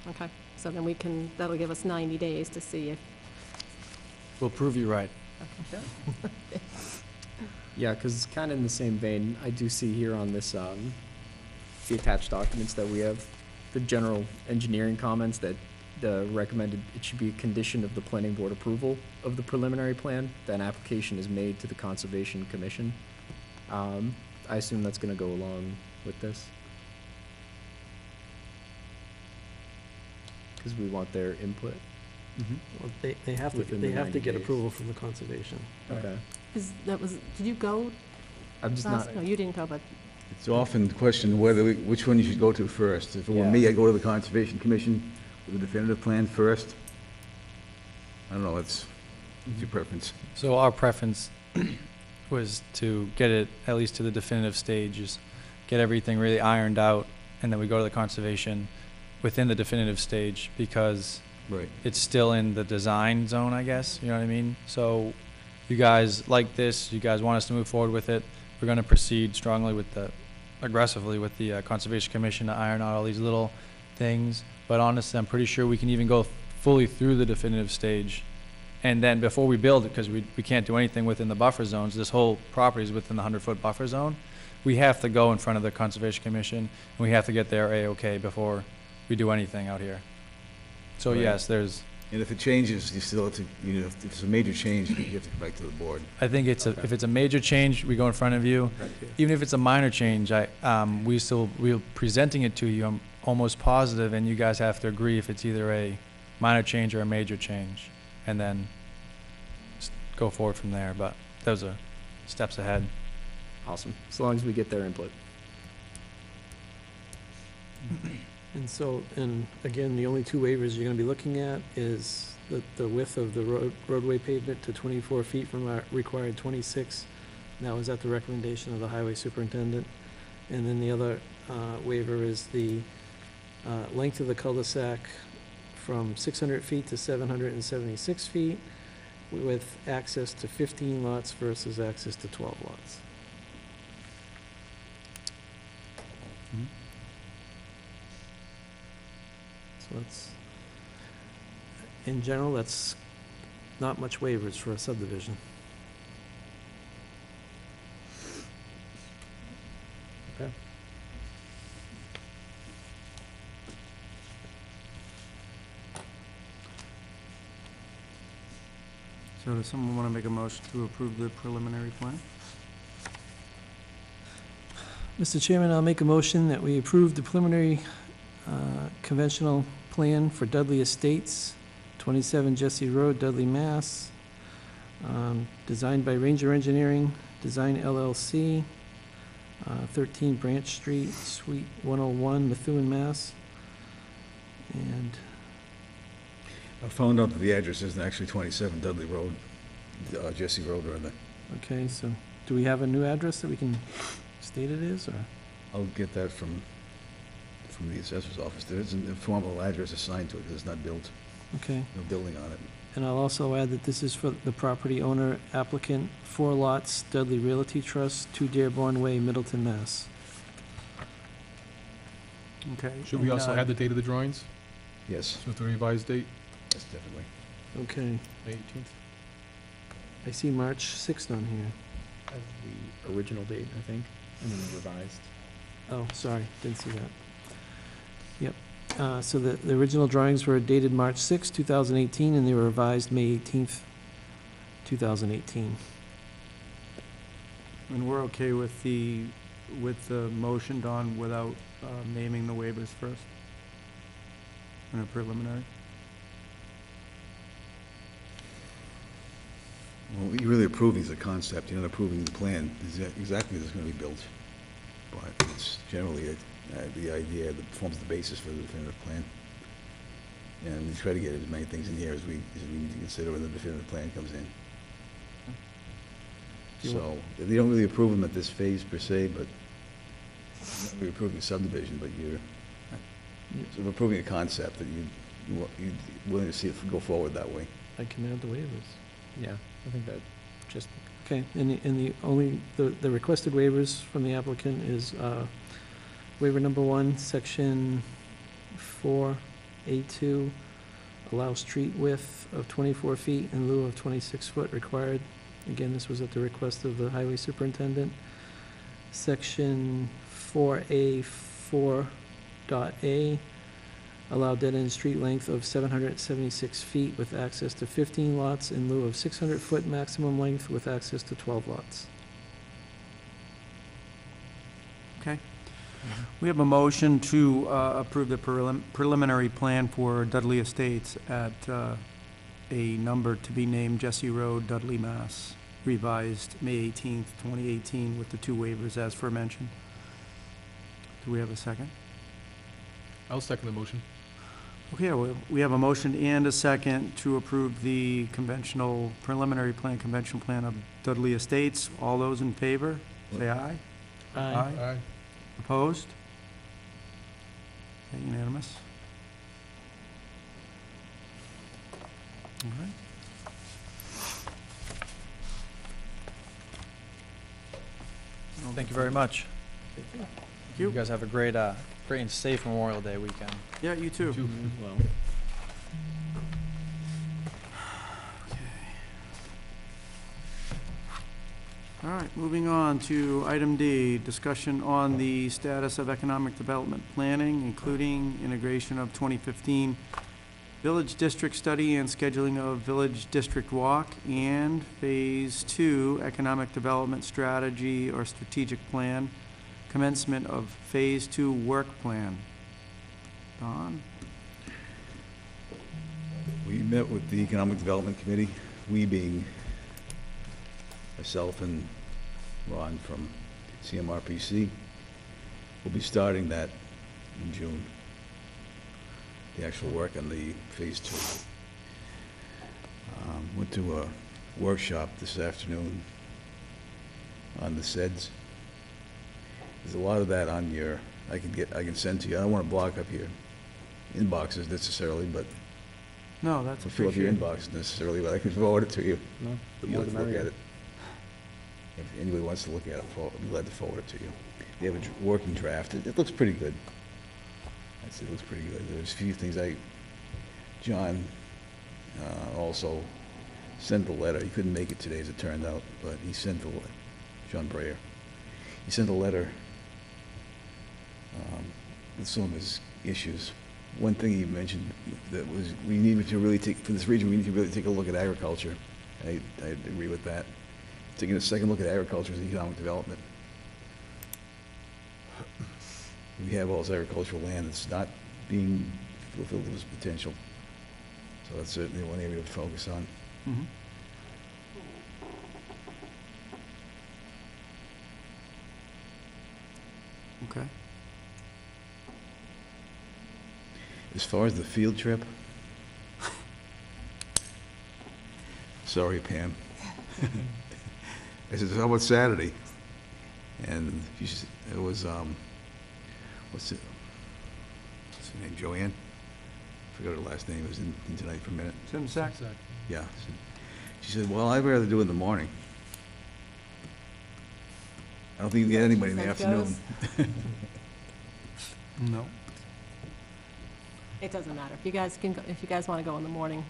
[SPEAKER 5] Okay, so then we can, that'll give us 90 days to see if,
[SPEAKER 6] We'll prove you right.
[SPEAKER 3] Yeah, because kind of in the same vein, I do see here on this, the attached documents that we have, the general engineering comments that recommended it should be a condition of the planning board approval of the preliminary plan, that an application is made to the Conservation Commission. I assume that's gonna go along with this. Because we want their input.
[SPEAKER 2] Well, they have to,
[SPEAKER 3] Within the
[SPEAKER 2] they have
[SPEAKER 3] 90
[SPEAKER 2] to get
[SPEAKER 3] days.
[SPEAKER 2] approval from the conservation.
[SPEAKER 3] Okay.
[SPEAKER 5] did you go
[SPEAKER 3] I'm just
[SPEAKER 5] last?
[SPEAKER 3] not,
[SPEAKER 5] No, you didn't go, but,
[SPEAKER 4] It's often questioned whether, which one you should go to first. If it were
[SPEAKER 3] Yeah.
[SPEAKER 4] me, I'd go to the Conservation Commission with the definitive plan first. I don't know, it's your preference.
[SPEAKER 6] So our preference was to get it at least to the definitive stages, get everything really ironed out, and then we go to the conservation within the definitive stage, because
[SPEAKER 4] Right.
[SPEAKER 6] it's still in the design zone, I guess, you know what I mean? So you guys like this, you guys want us to move forward with it, we're gonna proceed strongly with aggressively with the Conservation Commission to iron out all these little things. But honestly, I'm pretty sure we can even go fully through the definitive stage. And then before we build it, because we can't do anything within the buffer zones, this whole property is within the 100-foot buffer zone, we have to go in front of the Conservation Commission, and we have to get their A-OK before we do anything out here. So
[SPEAKER 4] Right.
[SPEAKER 6] yes, there's,
[SPEAKER 4] And if it changes, you still have to, you know, if it's a major change, you have to come back to the board.
[SPEAKER 6] I think if it's a major change, we go in front of you. Even if it's a minor change, we're presenting it to you, I'm almost positive, and you guys have to agree if it's either a minor change or a major change, and then go forward from there. But those are steps ahead.
[SPEAKER 3] awesome, as long as we get their input.
[SPEAKER 2] And so, and again, the only two waivers you're gonna be looking at is the width of the roadway pavement to 24 feet from our required 26. And that was at the recommendation of the highway superintendent. And then the other waiver is the length of the cul-de-sac from 600 feet to 776 feet, with access to 15 lots versus access to 12 lots. So that's, in general, that's not much waivers for a subdivision.
[SPEAKER 3] Okay.
[SPEAKER 1] so does someone want to make a motion to approve the preliminary plan?
[SPEAKER 2] Mr. Chairman, I'll make a motion that we approve the preliminary conventional plan for Dudley Estates, 27 Jesse Road, Dudley, Mass. Designed by Ranger Engineering, Design LLC, 13 Branch Street, Suite 101, Methuen, Mass. And
[SPEAKER 4] I found out that the address isn't actually 27 Dudley Road, Jesse Road, rather.
[SPEAKER 2] okay, so do we have a new address that we can state it is, or?
[SPEAKER 4] I'll get that from the assessor's office. There isn't a formal address assigned to it, because it's not built,
[SPEAKER 2] Okay.
[SPEAKER 4] no building on it.
[SPEAKER 2] And I'll also add that this is for the property owner applicant, 4 lots, Dudley Realty Trust, 2 Dearborn Way, Middleton, Mass.
[SPEAKER 1] Okay.
[SPEAKER 7] Should we
[SPEAKER 1] and,
[SPEAKER 7] also add the date of the drawings,
[SPEAKER 4] Yes,
[SPEAKER 7] with the revised date,
[SPEAKER 4] yes, definitely.
[SPEAKER 2] Okay,
[SPEAKER 7] May 18th?
[SPEAKER 2] I see March 6th on here.
[SPEAKER 3] As the original date, I think, and then revised.
[SPEAKER 2] Oh, sorry, didn't see that. Yep. So the original drawings were dated March 6, 2018, and they were revised May 18th, 2018.
[SPEAKER 1] And we're okay with the motion, Don, without naming the waivers first? In a preliminary?
[SPEAKER 4] Well, you're really approving the concept, you're not approving the plan, exactly as it's gonna be built. But it's generally the idea that forms the basis for the definitive plan. And we try to get as many things in here as we need to consider when the definitive plan comes in. So, they don't really approve them at this phase per se, but you're not really approving a subdivision, but you're sort of approving a concept that you're willing to see it go forward that way.
[SPEAKER 2] I can add the waivers.
[SPEAKER 3] Yeah, I think that just,
[SPEAKER 2] Okay, and the only, the requested waivers from the applicant is waiver number 1, section 4A2, allow street width of 24 feet in lieu of 26 foot required. Again, this was at the request of the highway superintendent. Section 4A4.A, allow dead-end street length of 776 feet with access to 15 lots in lieu of 600-foot maximum length with access to 12 lots.
[SPEAKER 1] Okay. We have a motion to approve the preliminary plan for Dudley Estates at a number to be named Jesse Road, Dudley, Mass., revised May 18th, 2018, with the 2 waivers as aforementioned. Do we have a second?
[SPEAKER 7] I'll second the motion.
[SPEAKER 1] Okay, we have a motion and a second to approve the preliminary plan, conventional plan of Dudley Estates. All those in favor, say aye.
[SPEAKER 7] Aye.
[SPEAKER 1] Opposed? Okay, unanimous. All right.
[SPEAKER 6] Thank you very much.
[SPEAKER 1] Thank
[SPEAKER 6] You
[SPEAKER 1] you.
[SPEAKER 6] guys have a great and safe Memorial Day weekend.
[SPEAKER 1] Yeah, you too.
[SPEAKER 3] well,
[SPEAKER 1] All right, moving on to item D, discussion on the status of economic development planning, including integration of 2015 Village District Study and scheduling of Village District Walk, and Phase 2 Economic Development Strategy or Strategic Plan, commencement of Phase 2 Work Plan. Don?
[SPEAKER 4] We met with the Economic Development Committee, we being myself and Ron from CMRPC. We'll be starting that in June, the actual work on the Phase 2. Went to a workshop this afternoon on the SEDS. There's a lot of that on your, I can send to you. I don't want to block up your inboxes necessarily, but
[SPEAKER 1] No, that's
[SPEAKER 4] fill up your
[SPEAKER 1] appreciated.
[SPEAKER 4] inbox necessarily, but I can forward it to you.
[SPEAKER 3] no, the
[SPEAKER 4] You
[SPEAKER 3] more
[SPEAKER 4] have
[SPEAKER 3] the
[SPEAKER 4] to look at
[SPEAKER 3] merrier.
[SPEAKER 4] it. If anybody wants to look at it, I'll be glad to forward it to you. They have a working draft. It looks pretty good. I'd say it looks pretty good. There's a few things John also sent a letter. He couldn't make it today, as it turned out, but he sent John Breyer. He sent a letter with some of his issues. One thing he mentioned that was we need to really for this region, we need to really take a look at agriculture. I agree with that. Taking a second look at agriculture as economic development. We have all this agricultural land that's not being fulfilled to its potential. So that's certainly one area to focus on.
[SPEAKER 1] Mhm. Okay.
[SPEAKER 4] As far as the field trip, sorry, Pam. I said, how about Saturday? And it was, what's her name, Joanne? Forgot her last name, it was in tonight for a minute.
[SPEAKER 1] Tim Sack?
[SPEAKER 4] Yeah. She said, well, I'd rather do it in the morning. I don't think you can get anybody in the
[SPEAKER 5] Is that
[SPEAKER 4] afternoon.
[SPEAKER 1] No.
[SPEAKER 5] It doesn't matter. If you guys can, if you guys want to go in the morning,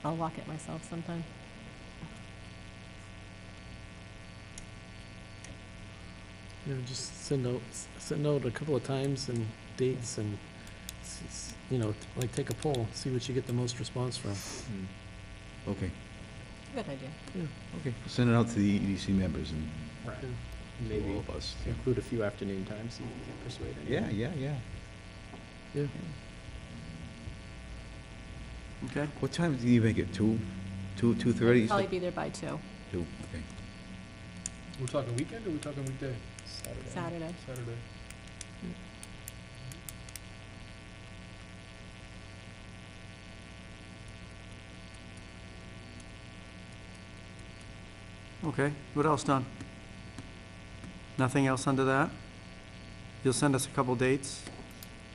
[SPEAKER 5] I'll walk it myself sometime.
[SPEAKER 2] You know, just send out a couple of times and dates and, you know, like take a poll, see what you get the most response from.
[SPEAKER 4] Okay,
[SPEAKER 5] Good idea.
[SPEAKER 4] okay. Send it out to the EDC members and
[SPEAKER 3] Right.
[SPEAKER 4] to
[SPEAKER 3] Maybe
[SPEAKER 4] all of us.
[SPEAKER 3] include a few afternoon times so you can persuade anyone.
[SPEAKER 4] Yeah.
[SPEAKER 2] Yeah.
[SPEAKER 1] Okay?
[SPEAKER 4] What time do you make it, 2:30?
[SPEAKER 5] Probably be there by 2,
[SPEAKER 4] 2, okay.
[SPEAKER 7] We're talking weekend or we're talking weekday?
[SPEAKER 5] Saturday.
[SPEAKER 7] Saturday.
[SPEAKER 1] Okay, what else, Don? Nothing else under that? You'll send us a couple dates?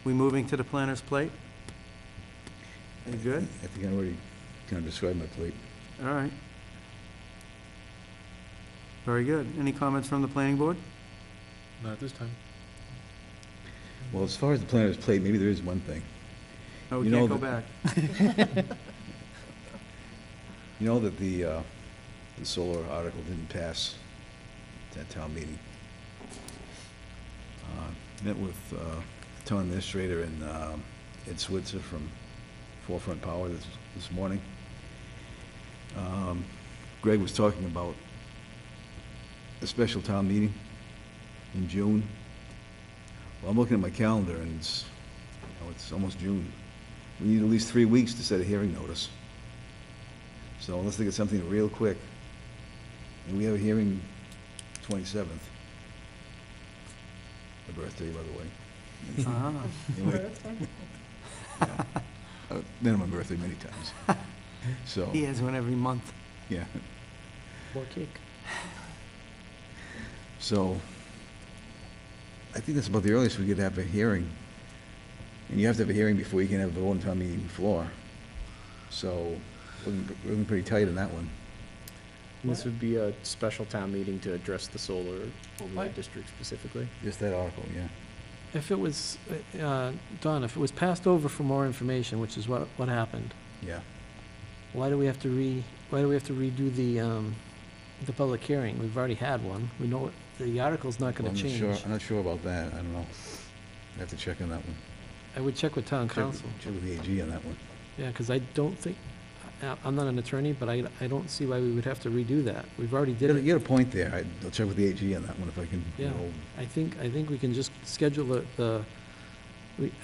[SPEAKER 1] We moving to the planner's plate? You good?
[SPEAKER 4] I think I already kind of described my plate.
[SPEAKER 1] All right. Very good. Any comments from the planning board?
[SPEAKER 7] Not at this time.
[SPEAKER 4] Well, as far as the planner's plate, maybe there is one thing.
[SPEAKER 1] Oh, we
[SPEAKER 4] You know
[SPEAKER 1] can't go
[SPEAKER 4] that-
[SPEAKER 1] back.
[SPEAKER 4] You know that the solar article didn't pass at town meeting. Met with town administrator and Ed Switzer from Forefront Power this morning. Greg was talking about a special town meeting in June. Well, I'm looking at my calendar and it's almost June. We need at least 3 weeks to set a hearing notice. So unless they get something real quick, and we have a hearing 27th. My birthday, by the way.
[SPEAKER 1] Ah,
[SPEAKER 4] Anyway, then my birthday many times. So,
[SPEAKER 1] he has one every month.
[SPEAKER 4] yeah.
[SPEAKER 2] More cake.
[SPEAKER 4] So, I think that's about the earliest we could have a hearing. And you have to have a hearing before you can have a vote on town meeting floor. So, we're looking pretty tight on that one.
[SPEAKER 3] And this would be a special town meeting to address the solar overlay
[SPEAKER 2] What?
[SPEAKER 3] district specifically.
[SPEAKER 4] Just that article, yeah.
[SPEAKER 2] If it was, Don, if it was passed over for more information, which is what happened,
[SPEAKER 4] Yeah.
[SPEAKER 2] why do we have to redo the public hearing? We've already had one. We know the article's not gonna
[SPEAKER 4] I'm not
[SPEAKER 2] change.
[SPEAKER 4] sure- I'm not sure about that. I don't know. I have to check on that one.
[SPEAKER 2] I would check with town
[SPEAKER 4] Check-
[SPEAKER 2] council.
[SPEAKER 4] Check with the AG on that one.
[SPEAKER 2] Yeah, because I don't think, I'm not an attorney, but I don't see why we would have to redo that. We've already did
[SPEAKER 4] You
[SPEAKER 2] it.
[SPEAKER 4] got a point there. I'll check with the AG on that one if I can.
[SPEAKER 2] Yeah.
[SPEAKER 4] get hold-
[SPEAKER 2] I think we can just schedule I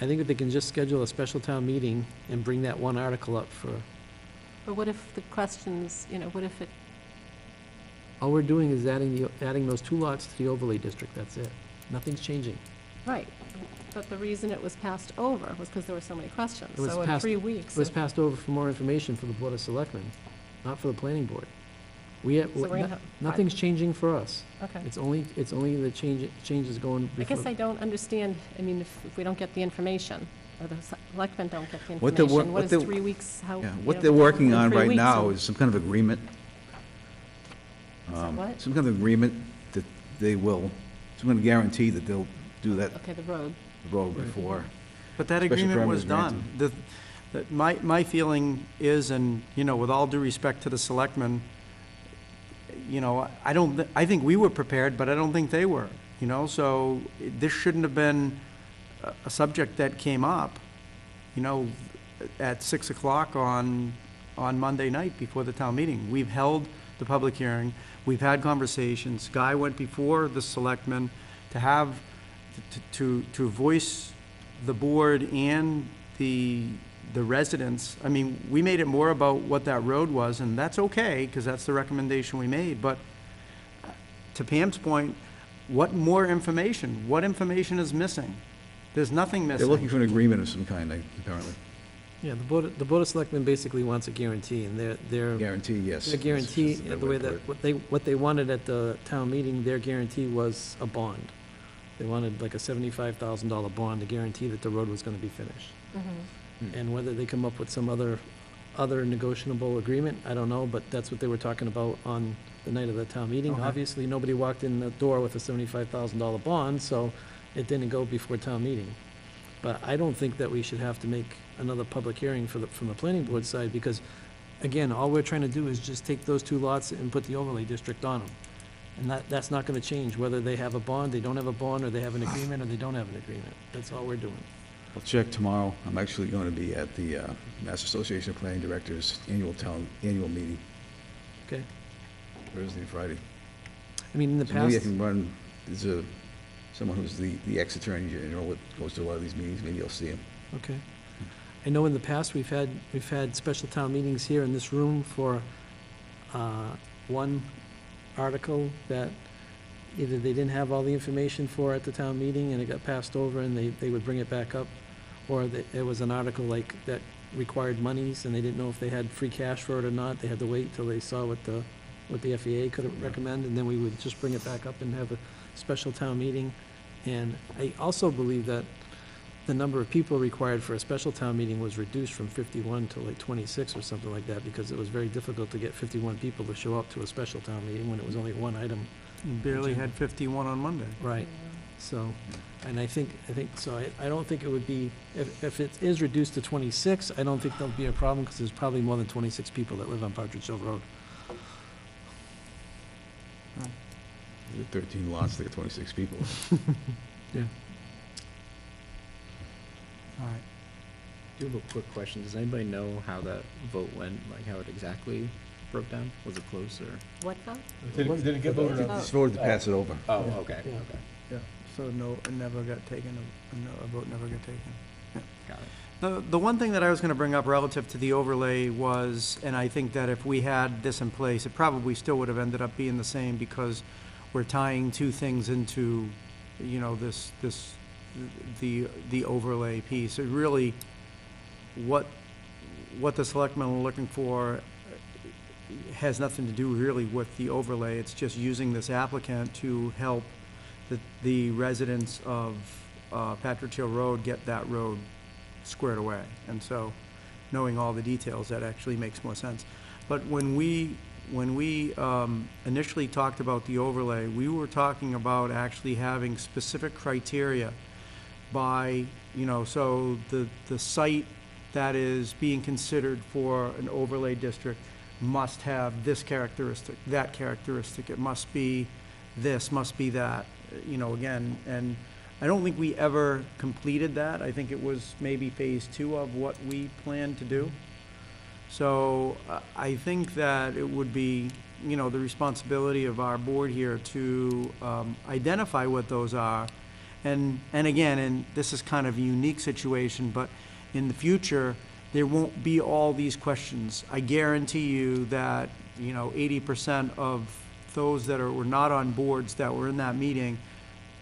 [SPEAKER 2] think if they can just schedule a special town meeting and bring that one article up for,
[SPEAKER 5] But what if the questions, what if it,
[SPEAKER 2] all we're doing is adding those 2 lots to the overlay district, that's it. Nothing's changing.
[SPEAKER 5] right, but the reason it was passed over was because there were so many questions.
[SPEAKER 2] It was
[SPEAKER 5] So in
[SPEAKER 2] passed-
[SPEAKER 5] 3 weeks.
[SPEAKER 2] It was passed over for more information for the Board of Selectmen, not for the planning board. We have,
[SPEAKER 5] So we're gonna have-
[SPEAKER 2] nothing's changing for us.
[SPEAKER 5] Okay.
[SPEAKER 2] It's only the changes going
[SPEAKER 5] I
[SPEAKER 2] before.
[SPEAKER 5] guess I don't understand, if we don't get the information, or the selectmen don't get the
[SPEAKER 4] What they're wor-
[SPEAKER 5] information,
[SPEAKER 4] what
[SPEAKER 5] what is
[SPEAKER 4] they're-
[SPEAKER 5] 3 weeks, how?
[SPEAKER 4] Yeah, what they're working
[SPEAKER 5] in
[SPEAKER 4] on
[SPEAKER 5] 3
[SPEAKER 4] right
[SPEAKER 5] weeks
[SPEAKER 4] now
[SPEAKER 5] and-
[SPEAKER 4] is some kind of agreement.
[SPEAKER 5] Is that what?
[SPEAKER 4] Some kind of agreement that they will, some kind of guarantee that they'll do that
[SPEAKER 5] Okay, the road.
[SPEAKER 4] road before.
[SPEAKER 1] But that
[SPEAKER 4] Special
[SPEAKER 1] agreement
[SPEAKER 4] permit
[SPEAKER 1] was
[SPEAKER 4] is
[SPEAKER 1] done. My feeling is, and, with all due respect to the selectmen, I think we were prepared, but I don't think they were, so this shouldn't have been a subject that came up, at 6 o'clock on Monday night before the town meeting. We've held the public hearing, we've had conversations, Guy went before the selectmen to voice the board and the residents. I mean, we made it more about what that road was, and that's okay, because that's the recommendation we made, but to Pam's point, what more information? What information is missing? There's nothing missing.
[SPEAKER 4] They're looking for an agreement of some kind, apparently.
[SPEAKER 2] Yeah, the Board of Selectmen basically wants a guarantee, and their
[SPEAKER 4] Guarantee, yes.
[SPEAKER 2] their guarantee,
[SPEAKER 4] That's
[SPEAKER 2] the way
[SPEAKER 4] to
[SPEAKER 2] that,
[SPEAKER 4] put it.
[SPEAKER 2] what they wanted at the town meeting, their guarantee was a bond. They wanted like a $75,000 bond to guarantee that the road was gonna be finished. And whether they come up with some other negotiable agreement, I don't know, but that's what they were talking about on the night of the town meeting.
[SPEAKER 1] Okay.
[SPEAKER 2] Obviously, nobody walked in the door with a $75,000 bond, so it didn't go before town meeting. But I don't think that we should have to make another public hearing from the planning board side, because, again, all we're trying to do is just take those two lots and put the overlay district on them. And that's not gonna change, whether they have a bond, they don't have a bond, or they have an agreement, or they don't have an agreement. That's all we're doing.
[SPEAKER 4] I'll check tomorrow. I'm actually going to be at the Mass Association of Planning Directors annual meeting,
[SPEAKER 2] Okay?
[SPEAKER 4] Thursday and Friday.
[SPEAKER 2] I mean, in the
[SPEAKER 4] So maybe I
[SPEAKER 2] past,
[SPEAKER 4] can run, there's someone who's the ex-attorney general that goes to a lot of these meetings, maybe I'll see him.
[SPEAKER 2] okay. I know in the past, we've had special town meetings here in this room for one article that either they didn't have all the information for at the town meeting and it got passed over and they would bring it back up, or it was an article like that required monies and they didn't know if they had free cash for it or not. They had to wait till they saw what the FEA could recommend, and then we would just bring it back up and have a special town meeting. And I also believe that the number of people required for a special town meeting was reduced from 51 to like 26 or something like that, because it was very difficult to get 51 people to show up to a special town meeting when it was only one item.
[SPEAKER 1] You barely had 51 on Monday.
[SPEAKER 2] Right. So, and I think, so I don't think it would be, if it is reduced to 26, I don't think there'll be a problem, because there's probably more than 26 people that live on Partridge Hill Road.
[SPEAKER 4] There are 13 lots, there are 26 people.
[SPEAKER 2] Yeah.
[SPEAKER 1] All right.
[SPEAKER 3] Do have a quick question. Does anybody know how that vote went? Like how it exactly broke down? Was it close or?
[SPEAKER 5] What vote?
[SPEAKER 7] Didn't get voted on.
[SPEAKER 4] Just voted to pass it over.
[SPEAKER 3] Oh,
[SPEAKER 2] Yeah.
[SPEAKER 3] okay,
[SPEAKER 2] Yeah.
[SPEAKER 3] okay.
[SPEAKER 1] Yeah, so no, it never got taken, a vote never got taken.
[SPEAKER 3] Got it.
[SPEAKER 1] The one thing that I was gonna bring up relative to the overlay was, and I think that if we had this in place, it probably still would have ended up being the same, because we're tying two things into, you know, the overlay piece. It really, what the selectmen are looking for has nothing to do really with the overlay. It's just using this applicant to help the residents of Partridge Hill Road get that road squared away. And so, knowing all the details, that actually makes more sense. But when we initially talked about the overlay, we were talking about actually having specific criteria by, you know, so the site that is being considered for an overlay district must have this characteristic, that characteristic. It must be this, must be that, you know, again. And I don't think we ever completed that. I think it was maybe phase 2 of what we planned to do. So I think that it would be, you know, the responsibility of our board here to identify what those are. And again, and this is kind of a unique situation, but in the future, there won't be all these questions. I guarantee you that, you know, 80% of those that were not on boards that were in that meeting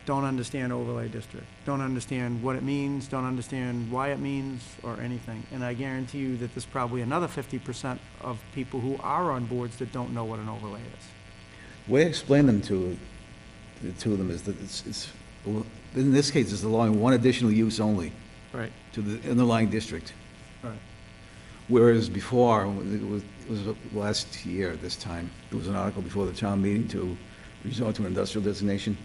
[SPEAKER 1] don't understand overlay district, don't understand what it means, don't understand why it means, or anything. And I guarantee you that there's probably another 50% of people who are on boards that don't know what an overlay is.
[SPEAKER 4] The way I explain them to them is that it's in this case, it's allowing one additional use only
[SPEAKER 2] Right.
[SPEAKER 4] to the underlying district.
[SPEAKER 1] Right.
[SPEAKER 4] Whereas before, it was last year at this time, there was an article before the town meeting to resort to an industrial designation.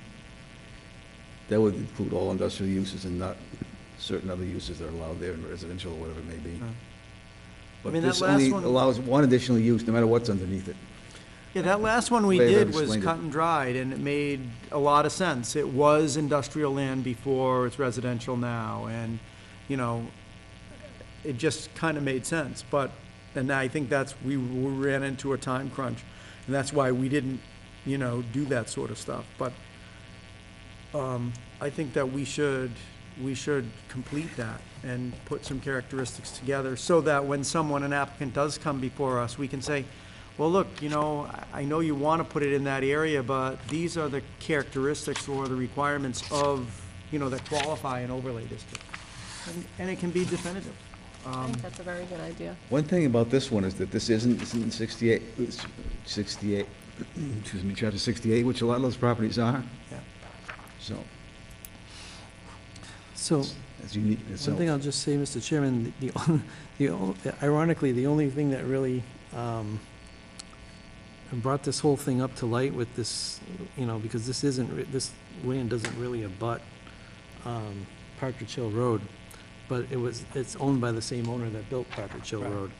[SPEAKER 4] That would include all industrial uses and not certain other uses that are allowed there in residential or whatever it may be.
[SPEAKER 1] Right.
[SPEAKER 4] But
[SPEAKER 1] mean, that
[SPEAKER 4] this
[SPEAKER 1] last
[SPEAKER 4] only
[SPEAKER 1] one-
[SPEAKER 4] allows one additional use, no matter what's underneath it.
[SPEAKER 1] Yeah, that last one we
[SPEAKER 4] Way I've
[SPEAKER 1] did was
[SPEAKER 4] explained it.
[SPEAKER 1] cut and dried, and it made a lot of sense. It was industrial land before, it's residential now, and, you know, it just kind of made sense. But, and I think we ran into a time crunch, and that's why we didn't, you know, do that sort of stuff. But I think that we should complete that and put some characteristics together so that when an applicant does come before us, we can say, well, look, you know, I know you want to put it in that area, but these are the characteristics or the requirements of, you know, that qualify an overlay district. And it can be definitive.
[SPEAKER 5] I think that's a very good idea.
[SPEAKER 4] One thing about this one is that this isn't 68, excuse me, chapter 68, which a lot of those properties are.
[SPEAKER 1] Yeah.
[SPEAKER 4] So,
[SPEAKER 2] So,
[SPEAKER 4] it's unique in
[SPEAKER 2] one
[SPEAKER 4] itself.
[SPEAKER 2] thing I'll just say, Mr. Chairman, ironically, the only thing that really brought this whole thing up to light with this, you know, because this land doesn't really abut Partridge Hill Road. but it's owned by the same owner that built Partridge Hill
[SPEAKER 6] Right.
[SPEAKER 2] Road.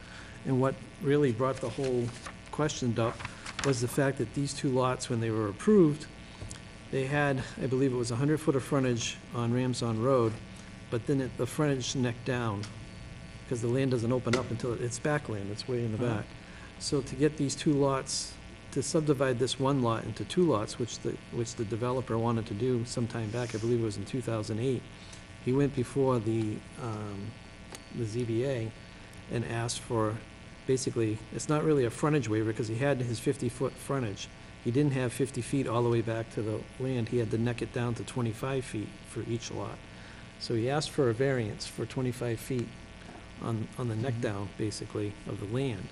[SPEAKER 2] And what really brought the whole question up was the fact that these two lots, when they were approved, they had, I believe it was 100-foot of frontage on Ramson Road, but then the frontage necked down, because the land doesn't open up until it's backland, it's way in the back. So to get these two lots, to subdivide this one lot into two lots, which the developer wanted to do sometime back, I believe it was in 2008, he went before the ZBA and asked for, basically, it's not really a frontage waiver, because he had his 50-foot frontage. He didn't have 50 feet all the way back to the land, he had to neck it down to 25 feet for each lot. So he asked for a variance for 25 feet on the neck down, basically, of the land,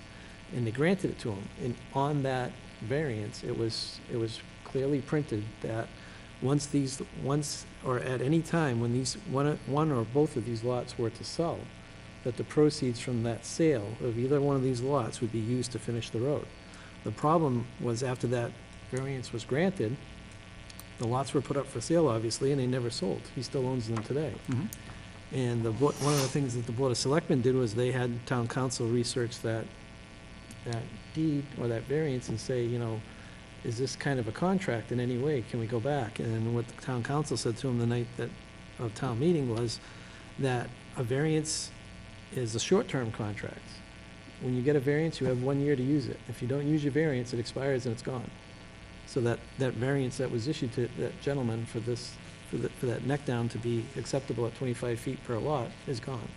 [SPEAKER 2] and they granted it to him. And on that variance, it was clearly printed that once or at any time when these, one or both of these lots were to sell, that the proceeds from that sale of either one of these lots would be used to finish the road. The problem was, after that variance was granted, the lots were put up for sale, obviously, and they never sold. He still owns them today.
[SPEAKER 1] Mhm.
[SPEAKER 2] And one of the things that the Board of Selectmen did was they had town council research that deed or that variance and say, you know, is this kind of a contract in any way? Can we go back? And what the town council said to him the night of town meeting was that a variance is a short-term contract. When you get a variance, you have 1 year to use it. If you don't use your variance, it expires and it's gone. So that variance that was issued to that gentleman for that neck down to be acceptable at 25 feet per lot is gone.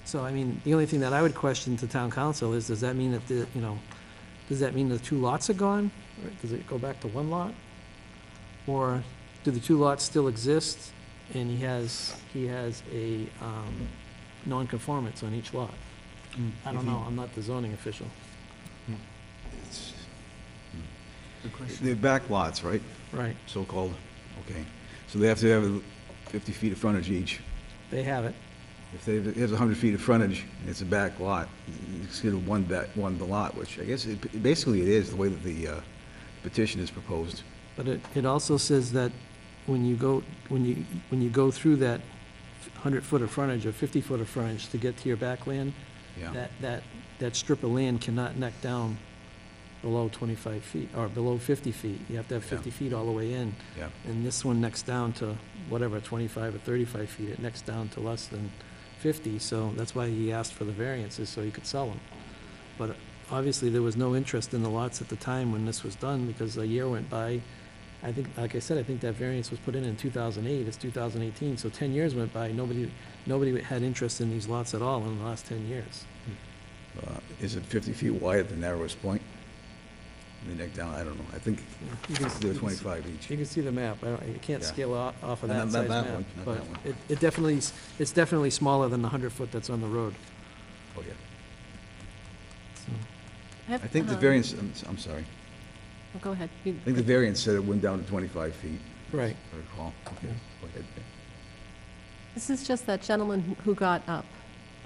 [SPEAKER 2] So, I mean, the only thing that I would question to town council is, does that mean that does that mean the two lots are gone? Or does it go back to one lot? Or do the two lots still exist and he has a non-conformance on each lot? I don't know, I'm not the zoning official.
[SPEAKER 4] It's-
[SPEAKER 1] Good question.
[SPEAKER 4] They're back lots, right?
[SPEAKER 2] Right,
[SPEAKER 4] So-called, okay. So they have to have 50 feet of frontage each.
[SPEAKER 2] they have it.
[SPEAKER 4] If it has 100 feet of frontage, and it's a back lot, it's considered one lot, which I guess basically it is, the way that the petition is proposed.
[SPEAKER 2] But it also says that when you go through that 100-foot of frontage or 50-foot of frontage to get to your backland,
[SPEAKER 4] Yeah.
[SPEAKER 2] that strip of land cannot neck down below 25 feet, or below 50 feet. You have to have 50 feet all the way in.
[SPEAKER 4] Yeah.
[SPEAKER 2] And this one necks down to whatever, 25 or 35 feet. It necks down to less than 50, so that's why he asked for the variances, so he could sell them. But obviously, there was no interest in the lots at the time when this was done, because a year went by. I think, like I said, I think that variance was put in 2008, it's 2018, so 10 years went by, nobody had interest in these lots at all in the last 10 years.
[SPEAKER 4] Is it 50 feet wide at the narrowest point? The neck down, I don't know. I think
[SPEAKER 2] You can-
[SPEAKER 4] they're
[SPEAKER 2] you can-
[SPEAKER 4] 25 each.
[SPEAKER 2] You can see the map, you can't
[SPEAKER 4] Yeah.
[SPEAKER 2] scale off of
[SPEAKER 4] Not
[SPEAKER 2] that size
[SPEAKER 4] that
[SPEAKER 2] map.
[SPEAKER 4] one, not
[SPEAKER 2] But
[SPEAKER 4] that one.
[SPEAKER 2] it's definitely smaller than the 100-foot that's on the road.
[SPEAKER 4] Oh, yeah.
[SPEAKER 2] So,
[SPEAKER 4] I think the variance, I'm sorry.
[SPEAKER 5] Oh, go ahead.
[SPEAKER 4] I think the variance said it went down to 25 feet,
[SPEAKER 2] Right.
[SPEAKER 4] if I recall. Okay, go ahead.
[SPEAKER 5] This is just that gentleman who got up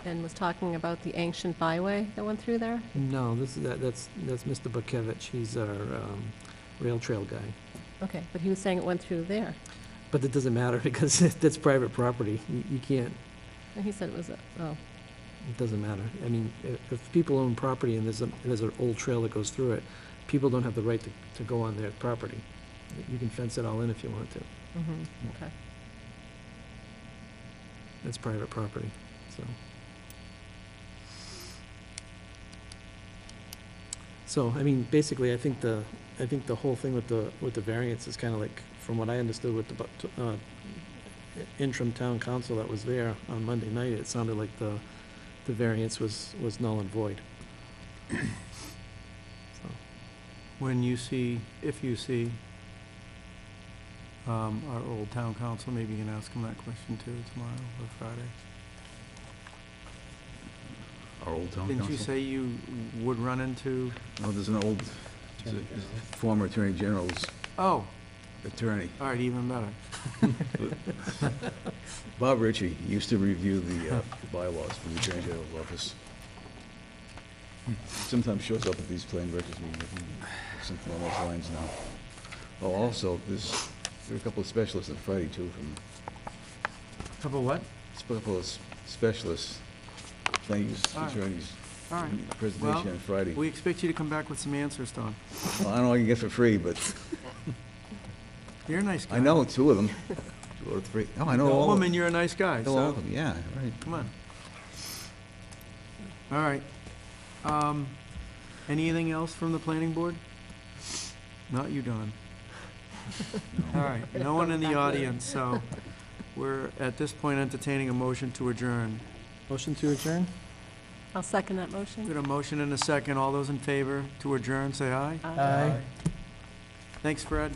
[SPEAKER 5] and was talking about the ancient byway that went through there?
[SPEAKER 2] No, that's Mr. Bukevich, he's our rail trail guy.
[SPEAKER 5] Okay, but he was saying it went through there.
[SPEAKER 2] But it doesn't matter, because that's private property. You can't,
[SPEAKER 5] And he said it was
[SPEAKER 2] it doesn't matter. I mean, if people own property and there's an old trail that goes through it, people don't have the right to go on their property. You can fence it all in if you want to.
[SPEAKER 5] okay.
[SPEAKER 2] That's private property, so. So, I mean, basically, I think the whole thing with the variance is kind of like, from what I understood with the interim town council that was there on Monday night, it sounded like the variance was null and void. So,
[SPEAKER 1] When you see, if you see our old town council, maybe you can ask him that question too tomorrow or Friday.
[SPEAKER 4] Our old town
[SPEAKER 1] Didn't
[SPEAKER 4] council?
[SPEAKER 1] you say you would run into,
[SPEAKER 4] No, there's an old, there's a former Attorney General's
[SPEAKER 1] oh,
[SPEAKER 4] attorney.
[SPEAKER 1] all right, even better.
[SPEAKER 4] Bob Ritchie used to review the bylaws for the Attorney General's office. Sometimes shows up at these planning records meetings, something along those lines now. Oh, also, there are a couple of specialists on Friday too, from
[SPEAKER 1] Couple what?
[SPEAKER 4] couple of specialists, things,
[SPEAKER 1] All right.
[SPEAKER 4] attorneys,
[SPEAKER 1] All right.
[SPEAKER 4] presentation
[SPEAKER 1] Well,
[SPEAKER 4] on Friday.
[SPEAKER 1] We expect you to come back with some answers, Tom.
[SPEAKER 4] Well, I don't know what I can get for free, but
[SPEAKER 1] You're a nice guy.
[SPEAKER 4] I know two of them. Two or three. Oh, I know all of them.
[SPEAKER 1] Woman, you're a nice guy,
[SPEAKER 4] I know all of
[SPEAKER 1] so,
[SPEAKER 4] them, yeah, right.
[SPEAKER 1] come on. All right. Anything else from the planning board? Not you, Don. All right, no one in the audience, so we're at this point entertaining a motion to adjourn.
[SPEAKER 2] Motion to adjourn?
[SPEAKER 5] I'll second that motion.
[SPEAKER 1] Got a motion and a second. All those in favor to adjourn, say aye.
[SPEAKER 2] Aye.
[SPEAKER 1] Thanks, Fred.